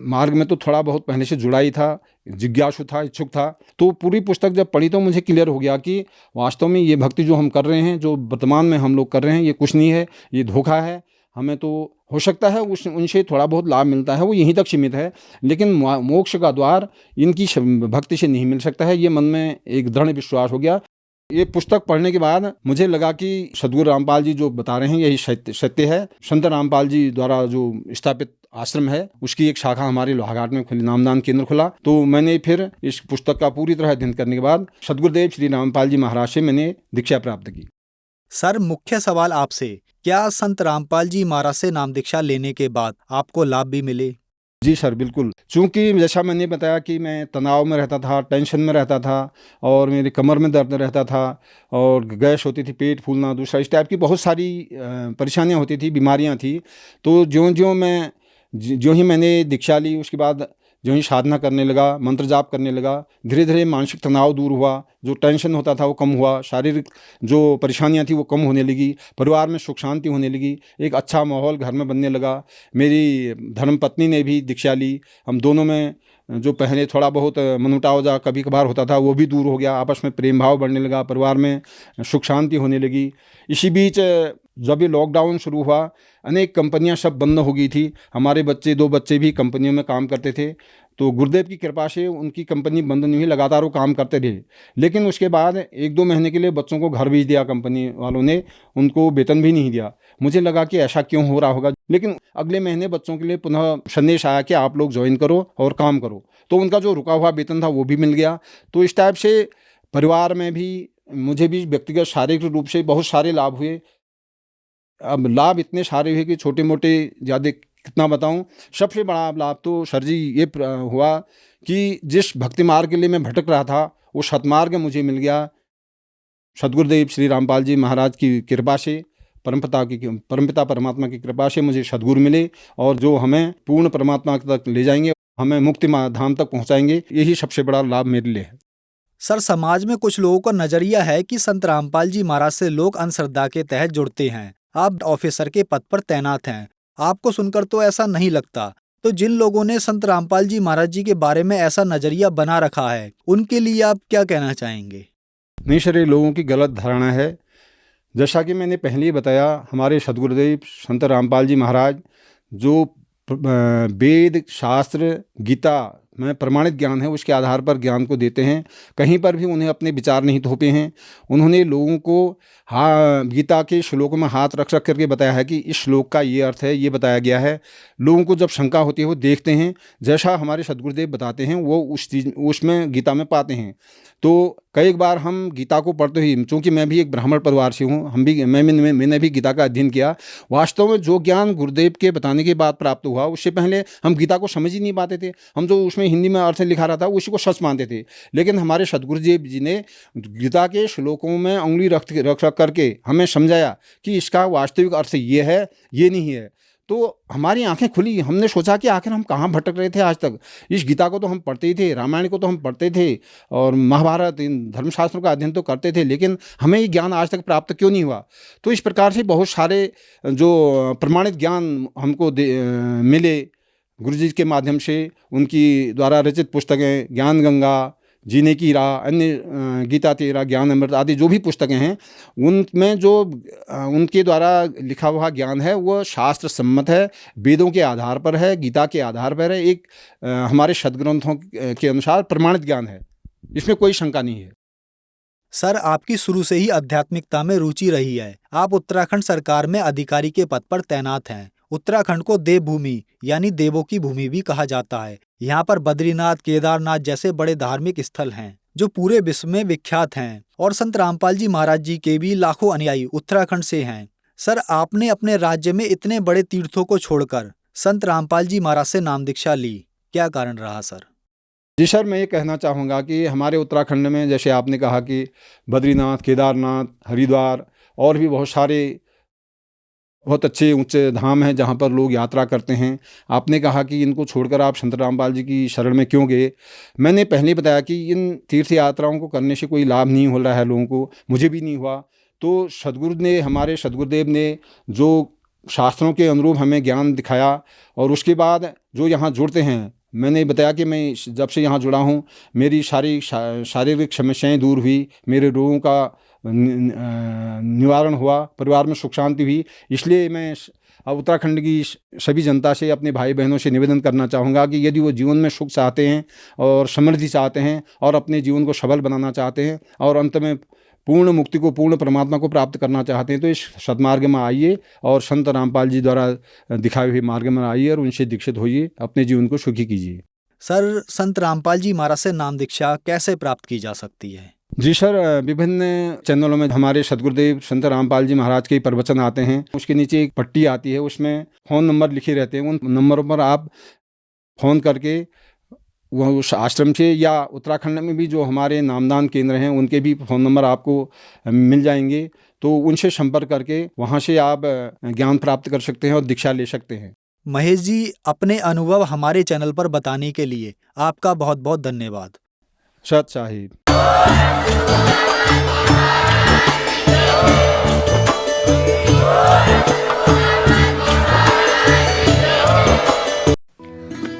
Speaker 6: मार्ग में तो थोड़ा बहुत पहले से जुड़ा ही था, जिज्ञासु था, इच्छुक था। तो पूरी पुस्तक जब पढ़ी तो मुझे क्लियर हो गया कि वास्तव में ये भक्ति जो हम कर रहे हैं, जो वर्तमान में हम लोग कर रहे हैं, ये कुछ नहीं है, ये धोखा है। हमें तो हो सकता है उनसे थोड़ा बहुत लाभ मिलता है, वो यहीं तक सीमित है, लेकिन मोक्ष का द्वार इनकी भक्ति से नहीं मिल सकता है। ये मन में एक दृढ़ विश्वास हो गया। ये पुस्तक पढ़ने के बाद मुझे लगा कि सदगुरु रामपाल जी जो बता रहे हैं यही सत्य है। संत रामपाल जी द्वारा जो स्थापित आश्रम है उसकी एक शाखा हमारे लोहाघाट में खुली, नामदान केंद्र खुला। तो मैंने फिर इस पुस्तक का पूरी तरह अध्ययन करने के बाद सदगुरुदेव श्री रामपाल जी महाराज से मैंने दीक्षा प्राप्त की।
Speaker 8: सर, मुख्य सवाल आपसे, क्या संत रामपाल जी महाराज से नाम दीक्षा लेने के बाद आपको लाभ भी मिले?
Speaker 6: जी सर, बिल्कुल। चूँकि जैसा मैंने बताया कि मैं तनाव में रहता था, टेंशन में रहता था, और मेरी कमर में दर्द रहता था, और गैस होती थी, पेट फूलना, दूसरा इस टाइप की बहुत सारी परेशानियां होती थी, बीमारियां थी। तो ज्यों ही मैंने दीक्षा ली, उसके बाद ज्यों ही साधना करने लगा, मंत्र जाप करने लगा, धीरे धीरे मानसिक तनाव दूर हुआ, जो टेंशन होता था वो कम हुआ, शारीरिक जो परेशानियां थी वो कम होने लगी, परिवार में सुख शांति होने लगी, एक अच्छा माहौल घर में बनने लगा। मेरी धर्मपत्नी ने भी दीक्षा ली। हम दोनों में जो पहले थोड़ा बहुत मनमुटाव जा कभी कभार होता था वो भी दूर हो गया, आपस में प्रेम भाव बढ़ने लगा, परिवार में सुख शांति होने लगी। इसी बीच जब ये लॉकडाउन शुरू हुआ, अनेक कंपनियां सब बंद हो गई थी। हमारे 2 बच्चे भी कंपनियों में काम करते थे। तो गुरुदेव की कृपा से उनकी कंपनी बंद नहीं हुई, लगातार वो काम करते रहे। लेकिन उसके बाद 1-2 महीने के लिए बच्चों को घर भेज दिया कंपनी वालों ने, उनको वेतन भी नहीं दिया। मुझे लगा कि ऐसा क्यों हो रहा होगा, लेकिन अगले महीने बच्चों के लिए पुनः संदेश आया कि आप लोग ज्वाइन करो और काम करो, तो उनका जो रुका हुआ वेतन था वो भी मिल गया। तो इस टाइप से परिवार में भी मुझे भी व्यक्तिगत शारीरिक रूप से बहुत सारे लाभ हुए। अब लाभ इतने सारे हुए कि छोटे मोटे ज़्यादा कितना बताऊं। सबसे बड़ा लाभ तो सर जी ये हुआ कि जिस भक्ति मार्ग के लिए मैं भटक रहा था वो सतमार्ग मुझे मिल गया। सद्गुरुदेव श्री रामपाल जी महाराज की कृपा से, परमपिता परमात्मा की कृपा से मुझे सद्गुरु मिले और जो हमें पूर्ण परमात्मा तक ले जाएंगे, हमें मुक्ति धाम तक पहुंचाएंगे, यही सबसे बड़ा लाभ मेरे लिए है।
Speaker 8: सर, समाज में कुछ लोगों का नजरिया है कि संत रामपाल जी महाराज से लोग अंधश्रद्धा के तहत जुड़ते हैं। आप ऑफिसर के पद पर तैनात हैं, आपको सुनकर तो ऐसा नहीं लगता। तो जिन लोगों ने संत रामपाल जी महाराज जी के बारे में ऐसा नजरिया बना रखा है, उनके लिए आप क्या कहना चाहेंगे?
Speaker 6: नहीं सर, ये लोगों की गलत धारणा है। जैसा कि मैंने पहले ही बताया, हमारे सद्गुरुदेव संत रामपाल जी महाराज जो वेद शास्त्र गीता में प्रमाणित ज्ञान है उसके आधार पर ज्ञान को देते हैं। कहीं पर भी उन्हें अपने विचार नहीं थोपे हैं। उन्होंने लोगों को गीता के श्लोकों में हाथ रख करके बताया है कि इस श्लोक का ये अर्थ है, ये बताया गया है। लोगों को जब शंका होती है वो देखते हैं, जैसा हमारे सद्गुरुदेव बताते हैं वो उस चीज़ उसमें गीता में पाते हैं। तो कई बार हम गीता को पढ़ते ही, चूँकि मैं भी एक ब्राह्मण परिवार से हूँ, मैंने भी गीता का अध्ययन किया। वास्तव में जो ज्ञान गुरुदेव के बताने के बाद प्राप्त हुआ, उससे पहले हम गीता को समझ ही नहीं पाते थे। हम जो उसमें हिंदी में अर्थ लिखा रहा था उसी को सच मानते थे। लेकिन हमारे सद्गुरुदेव जी ने गीता के श्लोकों में उंगली रख करके हमें समझाया कि इसका वास्तविक अर्थ ये है, ये नहीं है। तो हमारी आंखें खुली। हमने सोचा कि आखिर हम कहाँ भटक रहे थे आज तक। इस गीता को तो हम पढ़ते ही थे, रामायण को तो हम पढ़ते थे और महाभारत, इन धर्मशास्त्रों का अध्ययन तो करते थे, लेकिन हमें ये ज्ञान आज तक प्राप्त क्यों नहीं हुआ। तो इस प्रकार से बहुत सारे जो प्रमाणित ज्ञान हमको मिले गुरुजी के माध्यम से। उनकी द्वारा रचित पुस्तकें, ज्ञान गंगा, जीने की राह, अन्य गीता तेरा, ज्ञान अमृत आदि जो भी पुस्तकें हैं, उनमें जो उनके द्वारा लिखा हुआ ज्ञान है वो शास्त्र सम्मत है, वेदों के आधार पर है, गीता के आधार पर है, एक हमारे सदग्रंथों के अनुसार प्रमाणित ज्ञान है। इसमें कोई शंका नहीं है।
Speaker 8: सर, आपकी शुरू से ही आध्यात्मिकता में रुचि रही है। आप उत्तराखंड सरकार में अधिकारी के पद पर तैनात हैं। उत्तराखंड को देवभूमि यानी देवों की भूमि भी कहा जाता है। यहाँ पर बद्रीनाथ, केदारनाथ जैसे बड़े धार्मिक स्थल हैं जो पूरे विश्व में विख्यात हैं और संत रामपाल जी महाराज जी के भी लाखों अनुयायी उत्तराखंड से हैं। सर, आपने अपने राज्य में इतने बड़े तीर्थों को छोड़कर संत रामपाल जी महाराज से नाम दीक्षा ली, क्या कारण रहा सर?
Speaker 6: जी सर, मैं ये कहना चाहूँगा कि हमारे उत्तराखंड में, जैसे आपने कहा कि बद्रीनाथ, केदारनाथ, हरिद्वार और भी बहुत सारे बहुत अच्छे ऊंचे धाम हैं जहाँ पर लोग यात्रा करते हैं। आपने कहा कि इनको छोड़कर आप संत रामपाल जी की शरण में क्यों गए। मैंने पहले बताया कि इन तीर्थ यात्राओं को करने से कोई लाभ नहीं हो रहा है लोगों को, मुझे भी नहीं हुआ। तो हमारे सद्गुरुदेव ने जो शास्त्रों के अनुरूप हमें ज्ञान दिखाया और उसके बाद जो यहाँ जुड़ते हैं, मैंने बताया कि मैं जब से यहाँ जुड़ा हूँ मेरी सारी शारीरिक समस्याएं दूर हुई, मेरे रोगों का निवारण हुआ, परिवार में सुख शांति हुई। इसलिए मैं अब उत्तराखंड की सभी जनता से, अपने भाई बहनों से निवेदन करना चाहूँगा कि यदि वो जीवन में सुख चाहते हैं और समृद्धि चाहते हैं और अपने जीवन को सबल बनाना चाहते हैं और अंत में पूर्ण मुक्ति को, पूर्ण परमात्मा को प्राप्त करना चाहते हैं, तो इस सदमार्ग में आइए और संत रामपाल जी द्वारा दिखाए हुए मार्ग में आइए और उनसे दीक्षित होइए, अपने जीवन को सुखी कीजिए।
Speaker 8: सर, संत रामपाल जी महाराज से नाम दीक्षा कैसे प्राप्त की जा सकती है?
Speaker 6: जी सर, विभिन्न चैनलों में हमारे सद्गुरुदेव संत रामपाल जी महाराज के प्रवचन आते हैं। उसके नीचे एक पट्टी आती है, उसमें फ़ोन नंबर लिखे रहते हैं। उन नंबरों पर आप फ़ोन करके वह उस आश्रम से, या उत्तराखंड में भी जो हमारे नामदान केंद्र हैं उनके भी फ़ोन नंबर आपको मिल जाएंगे। तो उनसे संपर्क करके वहाँ से आप ज्ञान प्राप्त कर सकते हैं और दीक्षा ले सकते हैं।
Speaker 8: महेश जी, अपने अनुभव हमारे चैनल पर बताने के लिए आपका बहुत बहुत धन्यवाद।
Speaker 6: सत साहिब।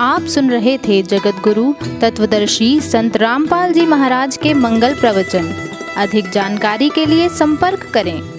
Speaker 11: आप सुन रहे थे जगत गुरु तत्वदर्शी संत रामपाल जी महाराज के मंगल प्रवचन। अधिक जानकारी के लिए संपर्क करें।